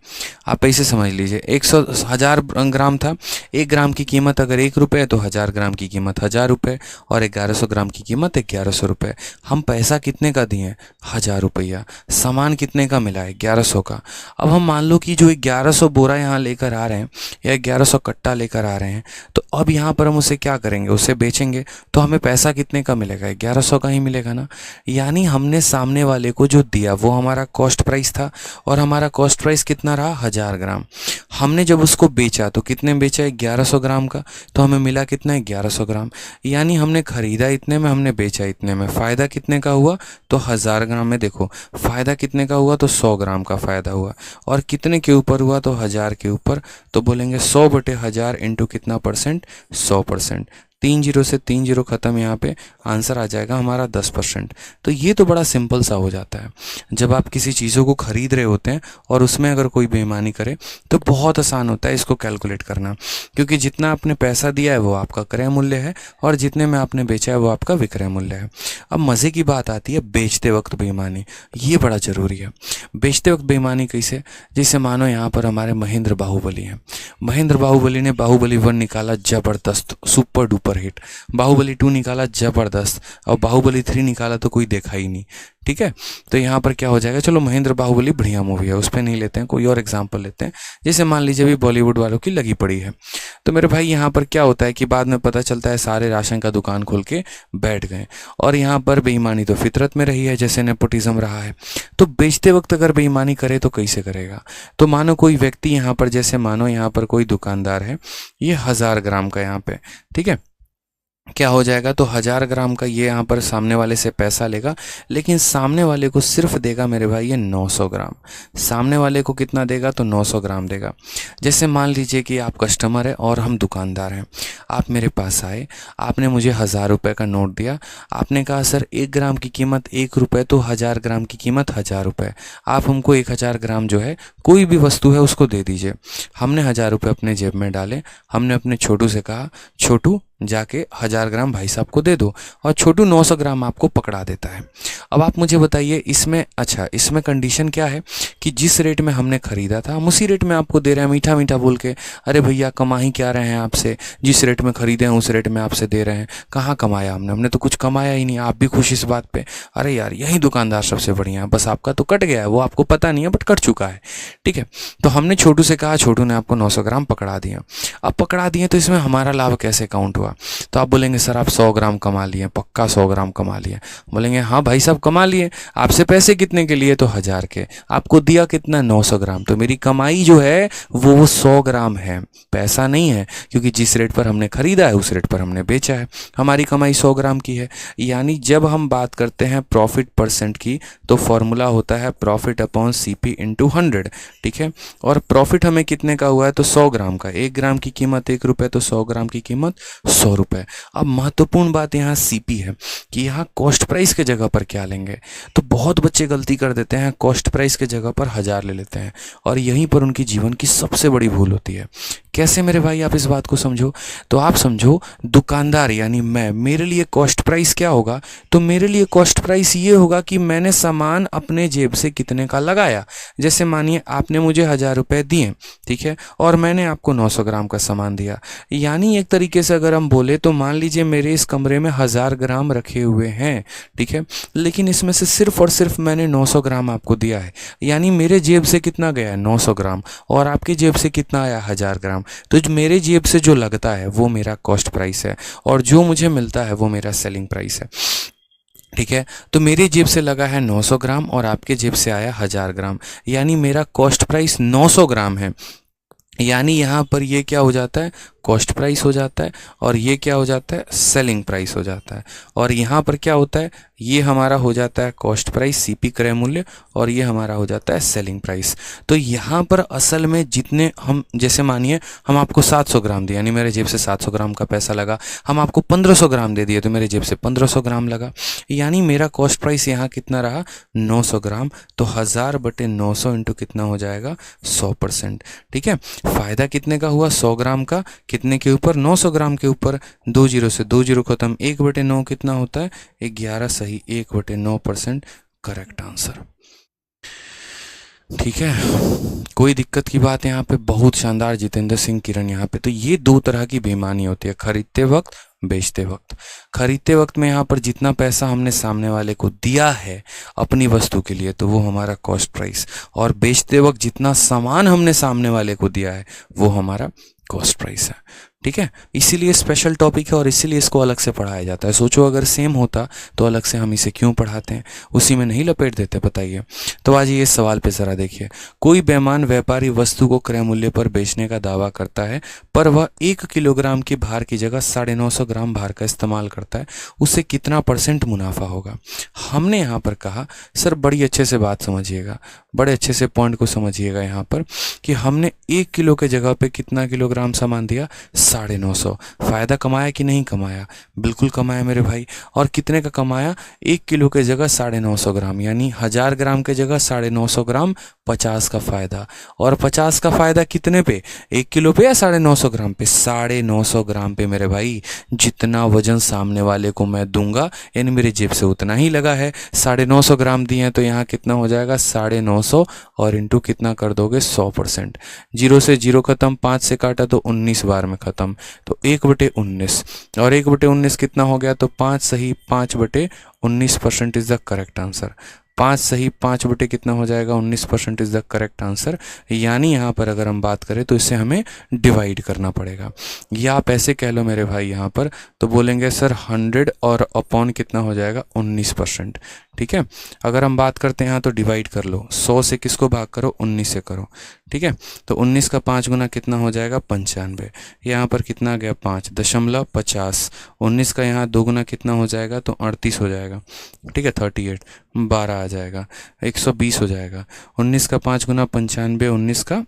आप ऐसे समझ लीजिए 1000 ग्राम था, 1 ग्राम की कीमत अगर 1 रुपये है तो 1000 ग्राम की कीमत 1000 रुपये, और 1100 ग्राम की कीमत 1100 रुपये। हम पैसा कितने का दिए, 1000 रुपया, सामान कितने का मिला है, 1100 का। अब हम मान लो कि जो 1100 बोरा यहाँ लेकर आ रहे हैं या 1100 कट्टा लेकर आ रहे हैं, तो अब यहाँ पर हम उसे क्या करेंगे, उसे बेचेंगे, तो हमें पैसा कितने का मिलेगा, 1100 का ही मिलेगा ना। यानी हमने सामने वाले को जो दिया वो हमारा कॉस्ट प्राइस था, और हमारा कॉस्ट प्राइस कितना रहा, 1000 ग्राम। हमने जब उसको बेचा तो कितने बेचा, 1100 ग्राम का, तो हमें मिला कितना है, 1100 ग्राम। यानी हमने खरीदा इतने में, हमने बेचा इतने में, फ़ायदा कितने का हुआ, तो 1000 ग्राम में देखो फ़ायदा कितने का हुआ, तो 100 ग्राम का फ़ायदा हुआ, और कितने के ऊपर हुआ, तो 1000 के ऊपर। तो बोलेंगे 100/1000 इंटू कितना परसेंट, 100%। 3 जीरो से 3 जीरो खत्म, यहाँ पे आंसर आ जाएगा हमारा 10%। तो ये तो बड़ा सिंपल सा हो जाता है। जब आप किसी चीज़ों को खरीद रहे होते हैं और उसमें अगर कोई बेईमानी करे तो बहुत आसान होता है इसको कैलकुलेट करना, क्योंकि जितना आपने पैसा दिया है वो आपका क्रय मूल्य है, और जितने में आपने बेचा है वो आपका विक्रय मूल्य है। अब मज़े की बात आती है बेचते वक्त बेईमानी, ये बड़ा ज़रूरी है। बेचते वक्त बेईमानी कैसे, जैसे मानो यहाँ पर हमारे महेंद्र बाहुबली हैं, महेंद्र बाहुबली ने बाहुबली 1 निकाला, ज़बरदस्त, सुपर डुपर हिट। बाहुबली 2 निकाला, जबरदस्त, और बाहुबली 3 निकाला तो कोई देखा ही नहीं, ठीक है। तो यहाँ पर क्या हो जाएगा, चलो महेंद्र बाहुबली बढ़िया मूवी है, उस पर नहीं लेते हैं, कोई और एग्जांपल लेते हैं। जैसे मान लीजिए अभी बॉलीवुड वालों की लगी पड़ी है, तो मेरे भाई यहाँ पर क्या होता है कि बाद में पता चलता है सारे राशन का दुकान खोल के बैठ गए, और यहाँ पर बेईमानी तो फितरत में रही है, जैसे नेपोटिज्म रहा है। तो बेचते वक्त अगर बेईमानी करे तो कैसे करेगा, तो मानो कोई व्यक्ति यहाँ पर, जैसे मानो यहाँ पर कोई दुकानदार है, ये 1000 ग्राम का यहाँ पे, ठीक है, क्या हो जाएगा, तो 1000 ग्राम का ये यहाँ पर सामने वाले से पैसा लेगा, लेकिन सामने वाले को सिर्फ देगा मेरे भाई ये 900 ग्राम। सामने वाले को कितना देगा, तो 900 ग्राम देगा। जैसे मान लीजिए कि आप कस्टमर है और हम दुकानदार हैं, आप मेरे पास आए, आपने मुझे 1000 रुपये का नोट दिया, आपने कहा सर 1 ग्राम की कीमत 1 रुपये, तो 1000 ग्राम की कीमत 1000 रुपये, आप हमको 1000 ग्राम जो है कोई भी वस्तु है उसको दे दीजिए। हमने 1000 रुपये अपने जेब में डाले, हमने अपने छोटू से कहा छोटू जाके 1000 ग्राम भाई साहब को दे दो, और छोटू 900 ग्राम आपको पकड़ा देता है। अब आप मुझे बताइए इसमें, अच्छा इसमें कंडीशन क्या है कि जिस रेट में हमने ख़रीदा था हम उसी रेट में आपको दे रहे हैं, मीठा मीठा बोल के, अरे भैया कमा ही क्या रहे हैं आपसे, जिस रेट में ख़रीदे हैं उस रेट में आपसे दे रहे हैं। कहाँ कमाया हमने तो कुछ कमाया ही नहीं। आप भी खुश इस बात पे, अरे यार यही दुकानदार सबसे बढ़िया है, बस आपका तो कट गया है, वो आपको पता नहीं है बट कट चुका है, ठीक है। तो हमने छोटू से कहा, छोटू ने आपको 900 ग्राम पकड़ा दिया। अब पकड़ा दिए तो इसमें हमारा लाभ कैसे काउंट हुआ, तो आप बोलेंगे सर आप 100 ग्राम कमा लिए, पक्का 100 ग्राम कमा लिए। बोलेंगे हाँ भाई साहब कमा लिए। आपसे पैसे कितने के लिए, तो 1000 के, आपको दिया कितना, 900 ग्राम। तो मेरी कमाई जो है वो 100 ग्राम है, पैसा नहीं है, क्योंकि जिस रेट पर हमने खरीदा है उस रेट पर हमने बेचा है, हमारी कमाई 100 ग्राम की है। यानी जब हम बात करते हैं प्रॉफिट परसेंट की, तो फॉर्मूला होता है प्रॉफिट अपॉन CP इंटू 100, ठीक है। और प्रॉफिट हमें कितने का हुआ है, तो 100 ग्राम का, 1 ग्राम की कीमत 1 रुपये, तो 100 ग्राम की कीमत 100 रुपये। अब महत्वपूर्ण बात यहाँ CP है कि यहाँ कॉस्ट प्राइस के जगह पर क्या लेंगे। तो बहुत बच्चे गलती कर देते हैं, कॉस्ट प्राइस के जगह पर 1000 ले लेते हैं, और यहीं पर उनकी जीवन की सबसे बड़ी भूल होती है, कैसे मेरे भाई आप इस बात को समझो, तो आप समझो दुकानदार यानी मैं, मेरे लिए कॉस्ट प्राइस क्या होगा, तो मेरे लिए कॉस्ट प्राइस ये होगा कि मैंने सामान अपने जेब से कितने का लगाया। जैसे मानिए आपने मुझे 1000 रुपये दिए, ठीक है, और मैंने आपको 900 ग्राम का सामान दिया। यानी एक तरीके से अगर हम बोले तो मान लीजिए मेरे इस कमरे में 1000 ग्राम रखे हुए हैं, ठीक है, लेकिन इसमें से सिर्फ और सिर्फ मैंने 900 ग्राम आपको दिया है। यानी मेरे जेब से कितना गया है 900 ग्राम, और आपकी जेब से कितना आया 1000 ग्राम। तो जो मेरे जेब से जो लगता है वो मेरा कॉस्ट प्राइस है, और जो मुझे मिलता है वो मेरा सेलिंग प्राइस है, ठीक है। तो मेरे जेब से लगा है 900 ग्राम और आपके जेब से आया 1000 ग्राम, यानी मेरा कॉस्ट प्राइस 900 ग्राम है। यानी यहाँ पर ये क्या हो जाता है, कॉस्ट प्राइस हो जाता है, और ये क्या हो जाता है, सेलिंग प्राइस हो जाता है। और यहाँ पर क्या होता है, ये हमारा हो जाता है कॉस्ट प्राइस सीपी क्रय मूल्य, और ये हमारा हो जाता है सेलिंग प्राइस। तो यहाँ पर असल में जितने हम, जैसे मानिए हम आपको 700 ग्राम दिए, यानी मेरे जेब से 700 ग्राम का पैसा लगा, हम आपको 1500 ग्राम दे दिए तो मेरे जेब से 1500 ग्राम लगा, यानी मेरा कॉस्ट प्राइस यहाँ कितना रहा 900 ग्राम। तो 1000/900 इंटू कितना हो जाएगा 100%, ठीक है। फायदा कितने का हुआ 100 ग्राम का, कितने के ऊपर 900 ग्राम के ऊपर, 2 जीरो से 2 जीरो खत्म, 1/9 कितना होता है 11, सही 1/9% करेक्ट आंसर, ठीक है। कोई दिक्कत की बात यहाँ पे, बहुत शानदार जितेंद्र सिंह किरण यहाँ पे। तो ये दो तरह की बेईमानी होती है, खरीदते वक्त, बेचते वक्त। खरीदते वक्त में यहाँ पर जितना पैसा हमने सामने वाले को दिया है अपनी वस्तु के लिए तो वो हमारा कॉस्ट प्राइस, और बेचते वक्त जितना सामान हमने सामने वाले को दिया है वो हमारा कॉस्ट प्राइस है, ठीक है। इसीलिए स्पेशल टॉपिक है और इसीलिए इसको अलग से पढ़ाया जाता है। सोचो अगर सेम होता तो अलग से हम इसे क्यों पढ़ाते हैं, उसी में नहीं लपेट देते, बताइए। तो आज ये सवाल पे ज़रा देखिए, कोई बेईमान व्यापारी वस्तु को क्रय मूल्य पर बेचने का दावा करता है पर वह 1 किलोग्राम की भार की जगह 950 ग्राम भार का इस्तेमाल करता है, उससे कितना % मुनाफा होगा। हमने यहाँ पर कहा, सर बड़ी अच्छे से बात समझिएगा, बड़े अच्छे से पॉइंट को समझिएगा यहाँ पर, कि हमने 1 किलो के जगह पे कितना किलोग्राम सामान दिया 950। फायदा कमाया कि नहीं कमाया, बिल्कुल कमाया मेरे भाई। और कितने का कमाया, 1 किलो के जगह 950 ग्राम, यानी 1000 ग्राम के जगह 950 ग्राम, 50 का फायदा। और 50 का फायदा कितने पे, 1 किलो पे या 950 ग्राम पे, 950 ग्राम पे मेरे भाई। जितना वजन सामने वाले को मैं दूंगा यानी मेरे जेब से उतना ही लगा है, 950 ग्राम दिए हैं तो यहाँ कितना हो जाएगा 950, और इंटू कितना कर दोगे 100%। 0 से 0 खत्म, 5 से काटा तो 19 बार में खत्म, तो 1/19, और 1/19 कितना हो गया, तो 5 सही 5/19% इज द करेक्ट आंसर। 5 सही 5 बटे कितना हो जाएगा 19% इज द करेक्ट आंसर। यानी यहाँ पर अगर हम बात करें तो इसे हमें डिवाइड करना पड़ेगा, या आप ऐसे कह लो मेरे भाई यहाँ पर, तो बोलेंगे सर 100 और अपॉन कितना हो जाएगा 19%, ठीक है। अगर हम बात करते हैं यहाँ तो डिवाइड कर लो, 100 से किसको भाग करो 19 से करो, ठीक है। तो 19 का 5 गुना कितना हो जाएगा 95, यहाँ पर कितना आ गया 5.50, 19 का यहाँ 2 गुना कितना हो जाएगा तो 38 हो जाएगा, ठीक है, 38, 12 आ जाएगा, 120 हो जाएगा। 19 का 5 गुना 95, 19 का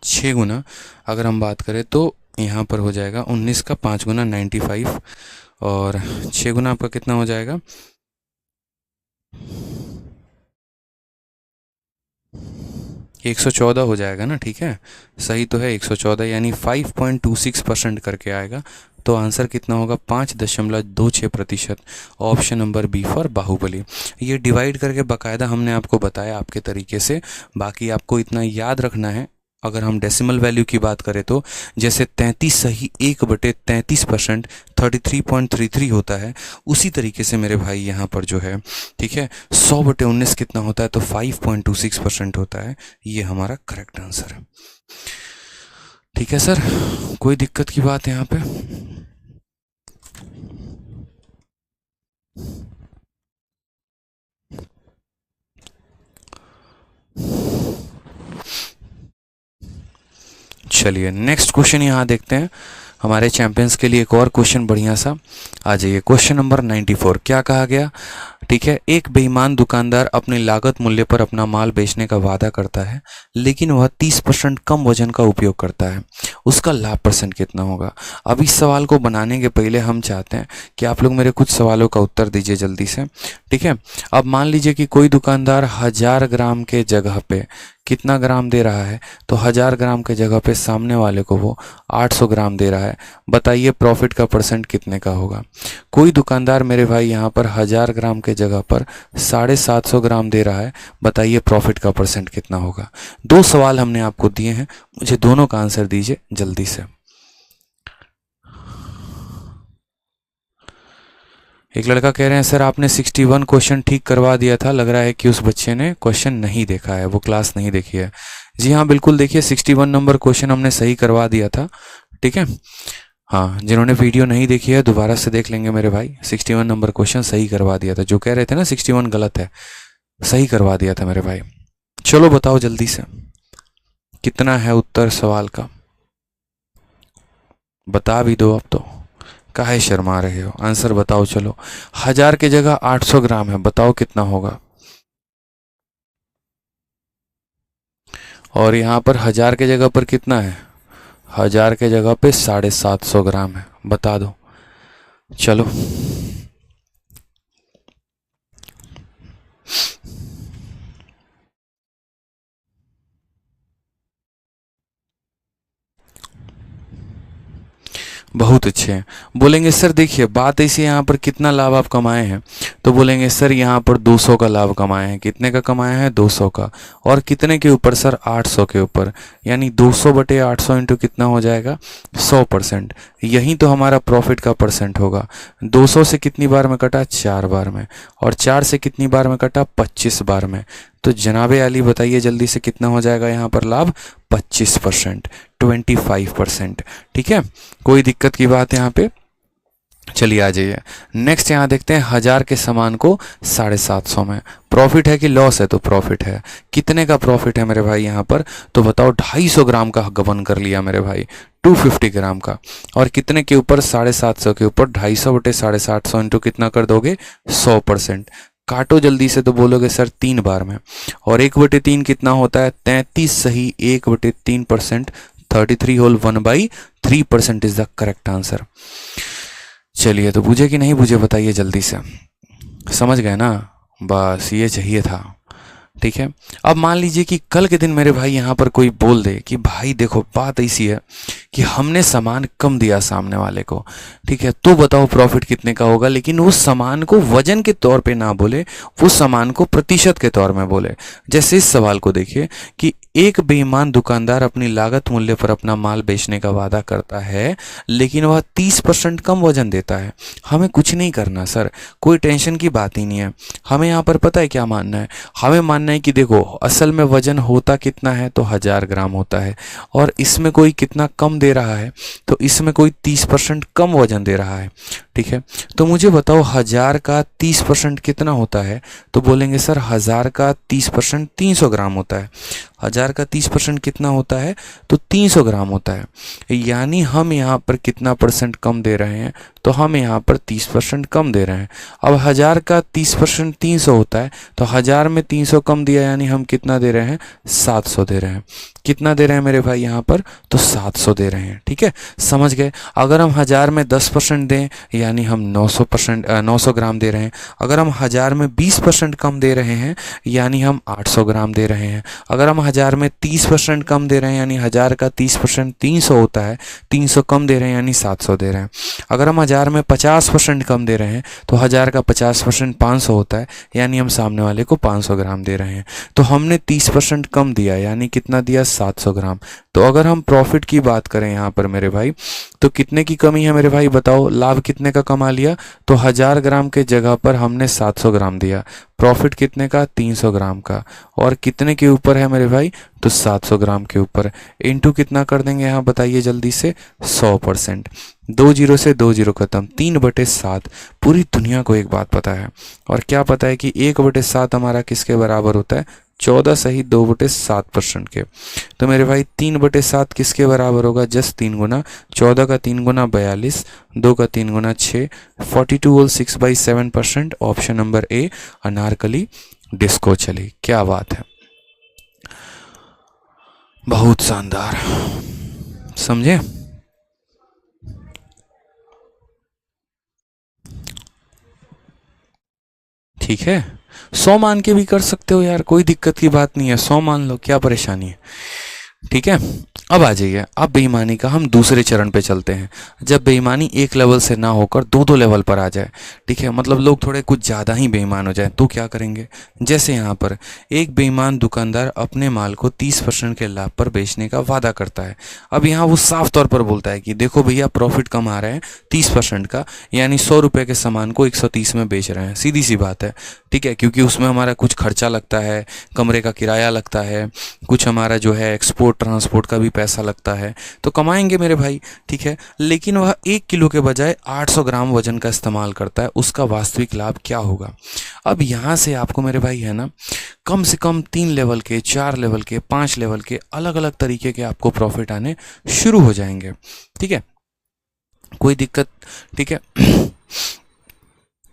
6 गुना अगर हम बात करें तो यहाँ पर हो जाएगा 19 का 5 गुना 95, और 6 गुना आपका कितना हो जाएगा 114 हो जाएगा ना, ठीक है, सही तो है 114, यानी 5.26% करके आएगा। तो आंसर कितना होगा 5.26%, option number B for Bahubali. ये डिवाइड करके बकायदा हमने आपको बताया आपके तरीके से, बाकी आपको इतना याद रखना है। अगर हम डेसिमल वैल्यू की बात करें तो जैसे 33 सही 1/33% 33.33 होता है, उसी तरीके से मेरे भाई यहाँ पर जो है, ठीक है, 100/19 कितना होता है तो 5.26% होता है। ये हमारा करेक्ट आंसर है, ठीक है सर। कोई दिक्कत की बात यहाँ पे, चलिए नेक्स्ट क्वेश्चन यहाँ देखते हैं। हमारे चैंपियंस के लिए एक और क्वेश्चन बढ़िया सा आ जाइए। क्वेश्चन नंबर 94, क्या कहा गया, ठीक है, एक बेईमान दुकानदार अपनी लागत मूल्य पर अपना माल बेचने का वादा करता है लेकिन वह 30% कम वजन का उपयोग करता है, उसका लाभ % कितना होगा। अब इस सवाल को बनाने के पहले हम चाहते हैं कि आप लोग मेरे कुछ सवालों का उत्तर दीजिए जल्दी से, ठीक है। अब मान लीजिए कि कोई दुकानदार 1000 ग्राम के जगह पे कितना ग्राम दे रहा है, तो 1000 ग्राम के जगह पे सामने वाले को वो 800 ग्राम दे रहा है। बताइए प्रॉफिट का परसेंट कितने का होगा। कोई दुकानदार मेरे भाई यहाँ पर 1000 ग्राम के जगह पर 750 ग्राम दे रहा है। बताइए प्रॉफिट का परसेंट कितना होगा। दो सवाल हमने आपको दिए हैं, मुझे दोनों का आंसर दीजिए जल्दी से। एक लड़का कह रहे हैं सर आपने 61 क्वेश्चन ठीक करवा दिया था, लग रहा है कि उस बच्चे ने क्वेश्चन नहीं देखा है, वो क्लास नहीं देखी है। जी हाँ बिल्कुल, देखिए 61 नंबर क्वेश्चन हमने सही करवा दिया था, ठीक है। हाँ, जिन्होंने वीडियो नहीं देखी है दोबारा से देख लेंगे मेरे भाई। 61 नंबर क्वेश्चन सही करवा दिया था, जो कह रहे थे ना 61 गलत है, सही करवा दिया था मेरे भाई। चलो बताओ जल्दी से कितना है उत्तर सवाल का, बता भी दो अब तो, काहे शर्मा रहे हो, आंसर बताओ। चलो 1000 की जगह 800 ग्राम है, बताओ कितना होगा। और यहाँ पर 1000 के जगह पर कितना है, 1000 के जगह पे 750 ग्राम है, बता दो। चलो बहुत अच्छे हैं। बोलेंगे सर देखिए बात ऐसी है, यहाँ पर कितना लाभ आप कमाए हैं, तो बोलेंगे सर यहाँ पर 200 का लाभ कमाए हैं। कितने का कमाया है, 200 का। और कितने के ऊपर सर, 800 के ऊपर। यानी 200 बटे 800 इंटू कितना हो जाएगा, 100%। यही तो हमारा प्रॉफिट का परसेंट होगा। 200 से कितनी बार में कटा, 4 बार में। और 4 से कितनी बार में कटा, 25 बार में। तो जनाबे अली बताइए जल्दी से कितना हो जाएगा यहाँ पर लाभ, 25%, 25%। ठीक है, कोई दिक्कत की बात यहाँ पे, चलिए आ जाइए नेक्स्ट। यहाँ देखते हैं 1000 के सामान को 750 में प्रॉफिट है कि लॉस है, तो प्रॉफिट है। कितने का प्रॉफिट है मेरे भाई यहाँ पर, तो बताओ 250 ग्राम का गबन कर लिया मेरे भाई, 250 ग्राम का। और कितने के ऊपर, 750 के ऊपर 250 बटे 750 इंटू कितना कर दोगे, 100%। काटो जल्दी से, तो बोलोगे सर 3 बार में। और 1/3 कितना होता है, 33 सही, 1/3%, 33 whole 1/3% is the correct answer. चलिए तो बुझे कि नहीं बुझे बताइए जल्दी से, समझ गए ना, बस ये चाहिए था। ठीक है, अब मान लीजिए कि कल के दिन मेरे भाई यहाँ पर कोई बोल दे कि भाई देखो बात ऐसी है कि हमने सामान कम दिया सामने वाले को, ठीक है, तो बताओ प्रॉफिट कितने का होगा। लेकिन उस सामान को वजन के तौर पे ना बोले, वो सामान को प्रतिशत के तौर में बोले। जैसे इस सवाल को देखिए कि एक बेईमान दुकानदार अपनी लागत मूल्य पर अपना माल बेचने का वादा करता है, लेकिन वह 30% कम वजन देता है। हमें कुछ नहीं करना सर, कोई टेंशन की बात ही नहीं है। हमें यहाँ पर पता है क्या मानना है, हमें मानना है कि देखो असल में वजन होता कितना है, तो 1000 ग्राम होता है। और इसमें कोई कितना कम दे रहा है, तो इसमें कोई 30% कम वजन दे रहा है। ठीक है, तो मुझे बताओ 1000 का 30% कितना होता है, तो बोलेंगे सर 1000 का 30% 300 ग्राम होता है। 1000 का 30% कितना होता है, तो 300 ग्राम होता है। यानी हम यहाँ पर कितना परसेंट कम दे रहे हैं, तो हम यहाँ पर 30% कम दे रहे हैं। अब 1000 का 30% 300 होता है, तो 1000 में 300 कम दिया, यानी हम कितना दे रहे हैं, 700 दे रहे हैं। कितना दे रहे हैं मेरे भाई यहाँ पर, तो 700 दे रहे हैं। ठीक है, समझ गए। अगर हम 1000 में 10% दें, यानी हम 900 ग्राम दे रहे हैं। अगर हम 1000 में 20% कम दे रहे हैं, यानी हम 800 ग्राम दे रहे हैं। अगर हम 1000 में 30% कम दे रहे हैं, यानी 1000 का 30% 300 होता है, 300 कम दे रहे हैं, यानी 700 दे रहे हैं। अगर हम 1000 में 50% कम दे रहे हैं, तो 1000 का 50% 500 होता है, यानी हम सामने वाले को 500 ग्राम दे रहे हैं। तो हमने 30% कम दिया, यानी कितना दिया, 700 ग्राम। तो अगर हम प्रॉफिट की बात करें यहाँ पर मेरे भाई, तो कितने की कमी है मेरे भाई, बताओ लाभ कितने का कमा लिया, तो 1000 ग्राम के जगह पर हमने 700 ग्राम दिया। प्रॉफिट कितने का, 300 ग्राम का। और कितने के ऊपर है मेरे भाई, तो 700 ग्राम के ऊपर। इंटू कितना कर देंगे यहाँ बताइए जल्दी से, 100%। 2 जीरो से 2 जीरो खत्म, 3/7। पूरी दुनिया को एक बात पता है, और क्या पता है कि 1/7 हमारा किसके बराबर होता है, 14 सही 2/7% के। तो मेरे भाई 3/7 किसके बराबर होगा, जस्ट 3 गुना। 14 का 3 गुना 42, 2 का 3 गुना 6, 42 whole 6/7%। Option number A Anarkali disco chali. क्या बात है, बहुत शानदार, समझे। ठीक है, 100 मान के भी कर सकते हो यार, कोई दिक्कत की बात नहीं है, 100 मान लो, क्या परेशानी है। ठीक है, अब आ जाइए, अब बेईमानी का हम दूसरे चरण पे चलते हैं। जब बेईमानी एक लेवल से ना होकर दो दो लेवल पर आ जाए, ठीक है, मतलब लोग थोड़े कुछ ज़्यादा ही बेईमान हो जाए, तो क्या करेंगे। जैसे यहाँ पर एक बेईमान दुकानदार अपने माल को 30% के लाभ पर बेचने का वादा करता है। अब यहाँ वो साफ तौर पर बोलता है कि देखो भैया, प्रॉफिट कम आ रहा है 30% का, यानी 100 रुपये के सामान को 130 में बेच रहे हैं, सीधी सी बात है। ठीक है, क्योंकि उसमें हमारा कुछ खर्चा लगता है, कमरे का किराया लगता है, कुछ हमारा जो है एक्सपोर्ट ट्रांसपोर्ट का भी पैसा लगता है, तो कमाएंगे मेरे भाई। ठीक है, लेकिन वह 1 किलो के बजाय 800 ग्राम वजन का इस्तेमाल करता है, उसका वास्तविक लाभ क्या होगा। अब यहाँ से आपको मेरे भाई है ना, कम से कम 3 लेवल के, 4 लेवल के, 5 लेवल के अलग अलग तरीके के आपको प्रॉफिट आने शुरू हो जाएंगे। ठीक है, कोई दिक्कत, ठीक है,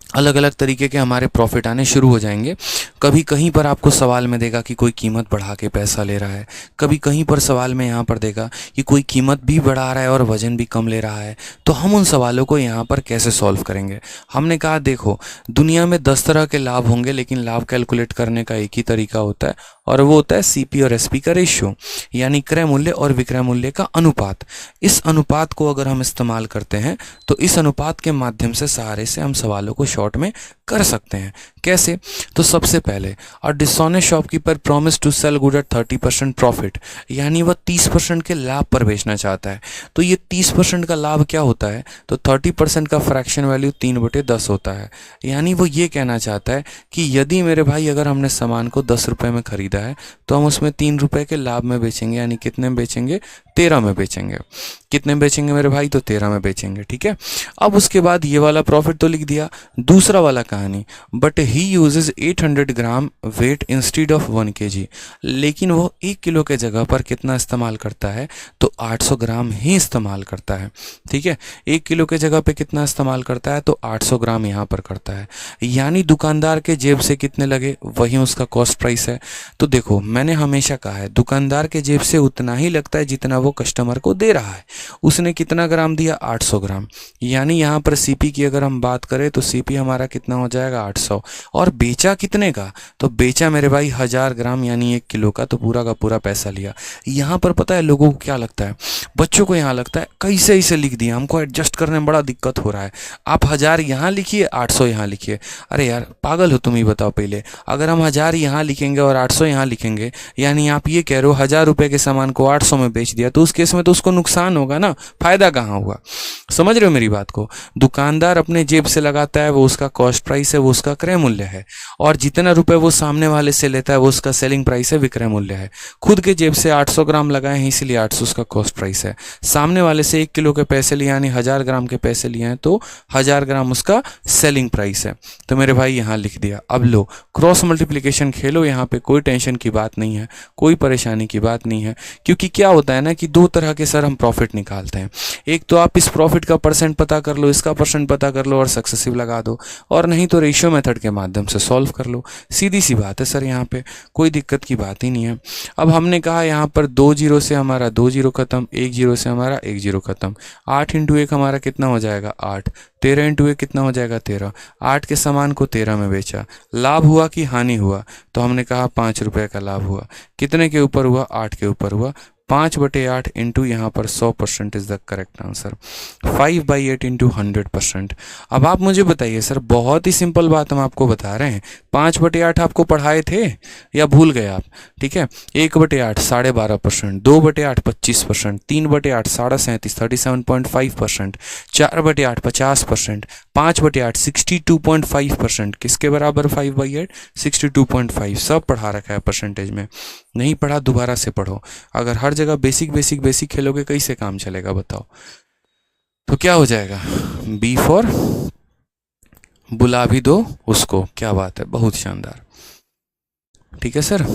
अलग अलग तरीके के हमारे प्रॉफिट आने शुरू हो जाएंगे। कभी कहीं पर आपको सवाल में देगा कि कोई कीमत बढ़ा के पैसा ले रहा है, कभी कहीं पर सवाल में यहाँ पर देगा कि कोई कीमत भी बढ़ा रहा है और वजन भी कम ले रहा है। तो हम उन सवालों को यहाँ पर कैसे सॉल्व करेंगे। हमने कहा देखो, दुनिया में 10 तरह के लाभ होंगे, लेकिन लाभ कैलकुलेट करने का एक ही तरीका होता है, और वो होता है सीपी और एसपी का रेशियो, यानी क्रय मूल्य और विक्रय मूल्य का अनुपात। इस अनुपात को अगर हम इस्तेमाल करते हैं तो इस अनुपात के माध्यम से, सहारे से हम सवालों को शॉर्ट में कर सकते हैं। कैसे, तो सबसे पहले, a dishonest shopkeeper promise to sell good at 30% profit, यानी वह 30% के लाभ पर बेचना चाहता है। तो ये 30% का लाभ क्या होता है, तो 30% का फ्रैक्शन वैल्यू 3/10 होता है। यानी वो ये कहना चाहता है कि यदि मेरे भाई अगर हमने सामान को 10 रुपये में खरीदा है, तो हम उसमें 3 रुपये के लाभ में बेचेंगे, यानी कितने में बेचेंगे, 13 में बेचेंगे। कितने में बेचेंगे मेरे भाई, तो 13 में बेचेंगे। ठीक है, अब उसके बाद ये वाला प्रॉफिट तो लिख दिया। दूसरा वाला कहानी, but he uses 800 gram weight instead of 1 kg, लेकिन वो 1 किलो के जगह पर कितना इस्तेमाल करता है, तो 800 ग्राम ही इस्तेमाल करता है। ठीक है, 1 किलो के जगह पे कितना इस्तेमाल करता है, तो 800 ग्राम यहाँ पर करता है। यानी दुकानदार के जेब से कितने लगे, वही उसका कॉस्ट प्राइस है। तो देखो, मैंने हमेशा कहा है, दुकानदार के जेब से उतना ही लगता है जितना वो कस्टमर को दे रहा है। उसने कितना ग्राम दिया, 800 ग्राम, यानी यहाँ पर सीपी की अगर हम बात करें तो सीपी हमारा कितना हो जाएगा, 800। और बेचा कितने का, तो बेचा मेरे भाई 1000 ग्राम, यानी 1 किलो का, तो पूरा का पूरा पैसा लिया। यहाँ पर पता है लोगों को क्या लगता है, बच्चों को यहाँ लगता है कैसे इसे लिख दिया, हमको एडजस्ट करने में बड़ा दिक्कत हो रहा है, आप 1000 यहाँ लिखिए, 800 यहाँ लिखिए। अरे यार पागल हो तुम ही, बताओ पहले, अगर हम 1000 यहाँ लिखेंगे और 800 यहाँ लिखेंगे, यानी आप ये कह रहे हो 1000 रुपये के सामान को 800 में बेच दिया, तो उस केस में तो उसको नुकसान होगा ना, फायदा कहाँ हुआ। समझ रहे हो मेरी बात को। दुकानदार अपने जेब से लगाता है, वो उसका कॉस्ट प्राइस है, वो उसका क्रय मूल्य है, और जितना रुपए वो सामने वाले से लेता है वो उसका सेलिंग प्राइस है, विक्रय मूल्य है। खुद के जेब से 800 ग्राम लगाए हैं, इसीलिए 800 उसका कॉस्ट प्राइस है। सामने वाले से 1 किलो के पैसे लिए, यानी 1000 ग्राम के पैसे लिए हैं, तो 1000 ग्राम उसका सेलिंग प्राइस है। तो मेरे भाई यहाँ लिख दिया। अब लो, क्रॉस मल्टीप्लिकेशन खेलो, यहाँ पे कोई टेंशन की बात नहीं है, कोई परेशानी की बात नहीं है, क्योंकि क्या होता है ना कि दो तरह के सर हम प्रॉफिट निकालते हैं। एक तो आप इस प्रॉफिट का परसेंट पता कर लो, इसका परसेंट पता कर लो और सक्सेसिव लगा दो, और नहीं तो रेशियो मेथड के माध्यम से सॉल्व कर लो। सीधी सी बात है सर, यहाँ पे कोई दिक्कत की बात ही नहीं है। अब हमने कहा यहाँ पर 2 जीरो से हमारा 2 जीरो खत्म, 1 जीरो से हमारा 1 जीरो खत्म, 8 इंटू 1 हमारा कितना हो जाएगा, 8, 13 इंटू 1 कितना हो जाएगा, 13। 8 के सामान को 13 में बेचा, लाभ हुआ कि हानि हुआ, तो हमने कहा 5 रुपये का लाभ हुआ। कितने के ऊपर हुआ, 8 के ऊपर हुआ। 5/8 इंटू यहाँ पर 100% is the correct answer. 5/8 into 100%। अब आप मुझे बताइए सर, बहुत ही सिंपल बात हम आपको बता रहे हैं, 5/8 आपको पढ़ाए थे या भूल गए आप। ठीक है, 1/8 12.5%, 2/8 25%, 3/8 37.5, 37.5%, 4/8 50%, 5/8 62.5%। किसके बराबर 5/8, 62.5। सब पढ़ा रखा है परसेंटेज में, नहीं पढ़ा दोबारा से पढ़ो। अगर हर जगह बेसिक बेसिक बेसिक खेलोगे कैसे काम चलेगा बताओ। तो क्या हो जाएगा, बी फॉर बुला भी दो उसको। क्या बात है, बहुत शानदार। ठीक है सर,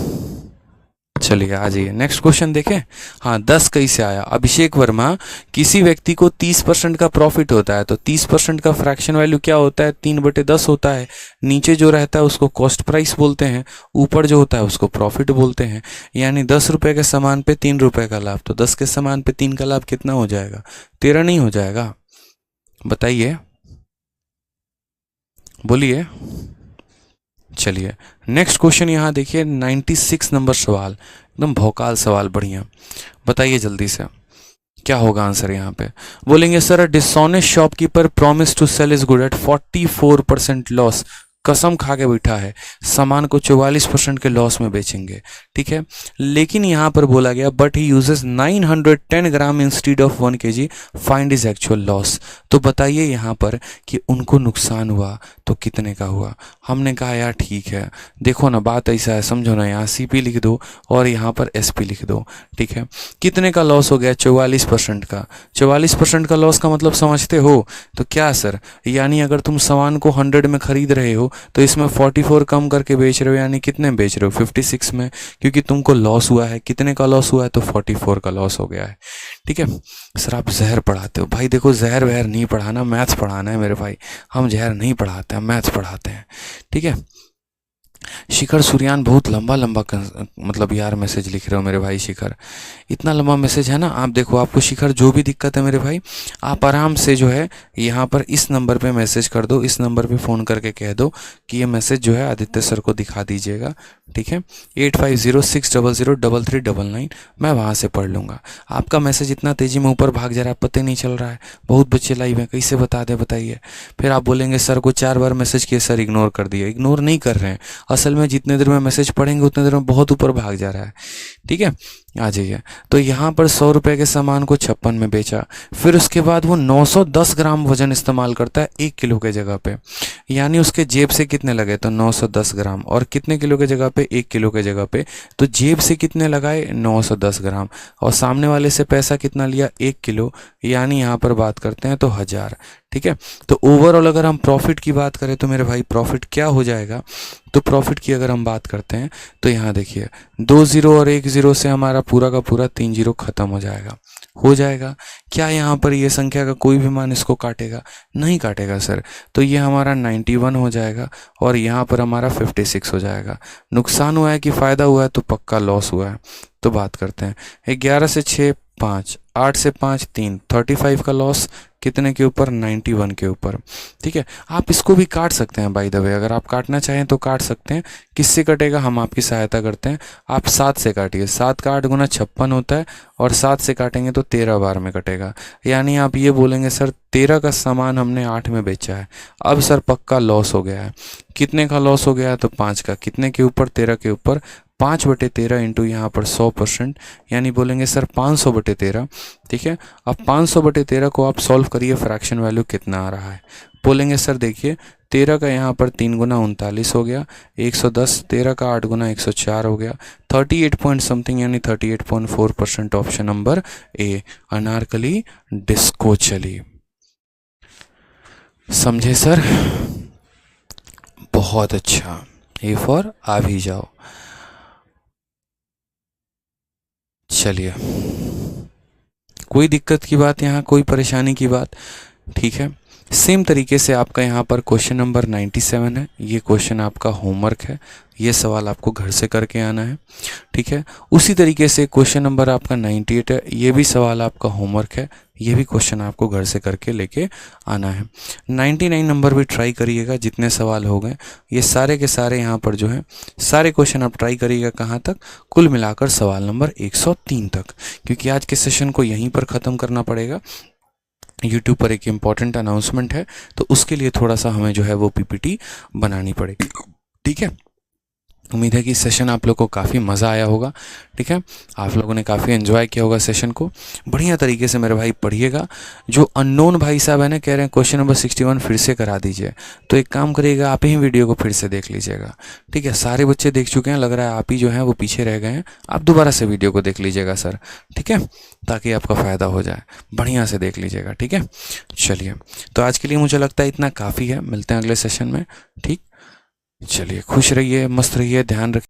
चलिए आ जाइए नेक्स्ट क्वेश्चन देखें। हाँ, 10 कैसे आया। अभिषेक वर्मा, किसी व्यक्ति को 30% का प्रॉफिट होता है, तो 30% का फ्रैक्शन वैल्यू क्या होता है, 3/10 होता है। नीचे जो रहता है उसको कॉस्ट प्राइस बोलते हैं, ऊपर जो होता है उसको प्रॉफिट बोलते हैं। यानी 10 रुपये के सामान पे 3 रुपये का लाभ, तो 10 के सामान पे 3 का लाभ कितना हो जाएगा, 13 नहीं हो जाएगा, बताइए, बोलिए। चलिए नेक्स्ट क्वेश्चन यहाँ देखिए 96 नंबर सवाल, एकदम भौकाल सवाल, बढ़िया। बताइए जल्दी से क्या होगा आंसर यहाँ पे। बोलेंगे sir, a dishonest shopkeeper promise to sell his good at 44% loss. कसम खा के बैठा है सामान को 44% के लॉस में बेचेंगे, ठीक है। लेकिन यहाँ पर बोला गया but he uses 910 gram instead of 1 kg, find is actual loss. तो बताइए यहाँ पर कि उनको नुकसान हुआ तो कितने का हुआ। हमने कहा यार ठीक है, देखो ना बात ऐसा है, समझो ना, यहाँ CP लिख दो और यहाँ पर SP लिख दो, ठीक है। कितने का लॉस हो गया? 44% का। 44% का लॉस का मतलब समझते हो? तो क्या सर, यानी अगर तुम सामान को 100 में खरीद रहे हो तो इसमें 44 कम करके बेच रहे हो, यानी कितने में बेच रहे हो? 56 में, क्योंकि तुमको लॉस हुआ है। कितने का लॉस हुआ है? तो 44 का लॉस हो गया है, ठीक है। सर आप जहर पढ़ाते हो। भाई देखो, जहर वहर नहीं पढ़ाना, मैथ्स पढ़ाना है मेरे भाई। हम जहर नहीं पढ़ाते हैं, मैथ्स पढ़ाते हैं, ठीक है। शिखर सूर्यान बहुत लंबा लंबा मतलब यार मैसेज लिख रहे हो मेरे भाई शिखर, इतना लंबा मैसेज है ना। आप देखो, आपको शिखर जो भी दिक्कत है मेरे भाई, आप आराम से जो है यहाँ पर इस नंबर पे मैसेज कर दो, इस नंबर पे फ़ोन करके कह दो कि ये मैसेज जो है आदित्य सर को दिखा दीजिएगा, ठीक है। 8506003399, मैं वहाँ से पढ़ लूँगा। आपका मैसेज इतना तेज़ी में ऊपर भाग जा रहा है, पता नहीं चल रहा है। बहुत बच्चे लाइव हैं, कैसे बता दे बताइए। फिर आप बोलेंगे सर को 4 बार मैसेज किए, सर इग्नोर कर दिया। इग्नोर नहीं कर रहे हैं, असल में जितने देर में मैसेज पढ़ेंगे उतने देर में बहुत ऊपर भाग जा रहा है, ठीक है। आ जाइए। तो यहाँ पर 100 रुपये के सामान को 56 में बेचा, फिर उसके बाद वो 910 ग्राम वजन इस्तेमाल करता है 1 किलो के जगह पे, यानी उसके जेब से कितने लगे? तो 910 ग्राम। और कितने किलो के जगह पे? 1 किलो के जगह पे। तो जेब से कितने लगाए? 910 ग्राम। और सामने वाले से पैसा कितना लिया? 1 किलो, यानी यहाँ पर बात करते हैं तो 1000, ठीक है। तो ओवरऑल अगर हम प्रॉफिट की बात करें तो मेरे भाई प्रॉफिट क्या हो जाएगा? तो प्रॉफिट की अगर हम बात करते हैं तो यहाँ देखिए 2 0 और 1 0 से हमारा पूरा का पूरा 3 0 खत्म हो जाएगा। क्या यहाँ पर ये संख्या का कोई भी मान इसको काटेगा? नहीं काटेगा सर। तो ये हमारा 91 हो जाएगा और यहाँ पर हमारा 56 हो जाएगा। नुकसान हुआ है कि फ़ायदा हुआ है? तो पक्का लॉस हुआ है। तो बात करते हैं 11 से 6 5, 8 से 5 3, 35 का लॉस कितने के ऊपर? 91 के ऊपर, ठीक है। आप इसको भी काट सकते हैं बाय द वे, अगर आप काटना चाहें तो काट सकते हैं। किससे कटेगा? हम आपकी सहायता करते हैं। आप 7 से काटिए, 7 का 8 गुना 56 होता है और 7 से काटेंगे तो 13 बार में कटेगा। यानी आप ये बोलेंगे सर 13 का सामान हमने 8 में बेचा है, अब सर पक्का लॉस हो गया है। कितने का लॉस हो गया है? तो 5 का। कितने के ऊपर? 13 के ऊपर। 5/13 इंटू यहाँ पर 100%, यानी बोलेंगे सर 500/13, ठीक है। अब 500/13 को आप सॉल्व करिए, फ्रैक्शन वैल्यू कितना आ रहा है? बोलेंगे सर देखिए 13 का यहाँ पर 3 गुना 39 हो गया, 110, 13 का 8 गुना 104 हो गया, 38 पॉइंट समथिंग, यानी 38.4%। Option number A, Anarkali disco चली। समझे सर? बहुत अच्छा। ए फॉर आ भी जाओ। चलिए, कोई दिक्कत की बात, यहाँ कोई परेशानी की बात, ठीक है। सेम तरीके से आपका यहाँ पर क्वेश्चन नंबर 97 है, ये क्वेश्चन आपका होमवर्क है, ये सवाल आपको घर से करके आना है, ठीक है। उसी तरीके से क्वेश्चन नंबर आपका 98 है, ये भी सवाल आपका होमवर्क है, ये भी क्वेश्चन आपको घर से करके लेके आना है। 99 नंबर भी ट्राई करिएगा, जितने सवाल हो गए ये सारे के सारे यहाँ पर जो है सारे क्वेश्चन आप ट्राई करिएगा। कहाँ तक? कुल मिलाकर सवाल नंबर 103 तक, क्योंकि आज के सेशन को यहीं पर ख़त्म करना पड़ेगा। यूट्यूब पर एक इम्पॉर्टेंट अनाउंसमेंट है, तो उसके लिए थोड़ा सा हमें जो है वो PPT बनानी पड़ेगी, ठीक है। उम्मीद है कि सेशन आप लोग को काफ़ी मज़ा आया होगा, ठीक है। आप लोगों ने काफ़ी एंजॉय किया होगा सेशन को। बढ़िया तरीके से मेरे भाई पढ़िएगा। जो अननोन भाई साहब है ना, कह रहे हैं क्वेश्चन नंबर 61 फिर से करा दीजिए, तो एक काम करिएगा, आप ही वीडियो को फिर से देख लीजिएगा, ठीक है। सारे बच्चे देख चुके हैं, लग रहा है आप ही जो हैं वो पीछे रह गए हैं। आप दोबारा से वीडियो को देख लीजिएगा सर, ठीक है, ताकि आपका फ़ायदा हो जाए। बढ़िया से देख लीजिएगा, ठीक है। चलिए, तो आज के लिए मुझे लगता है इतना काफ़ी है। मिलते हैं अगले सेशन में, ठीक। चलिए, खुश रहिए, मस्त रहिए, ध्यान रखिए।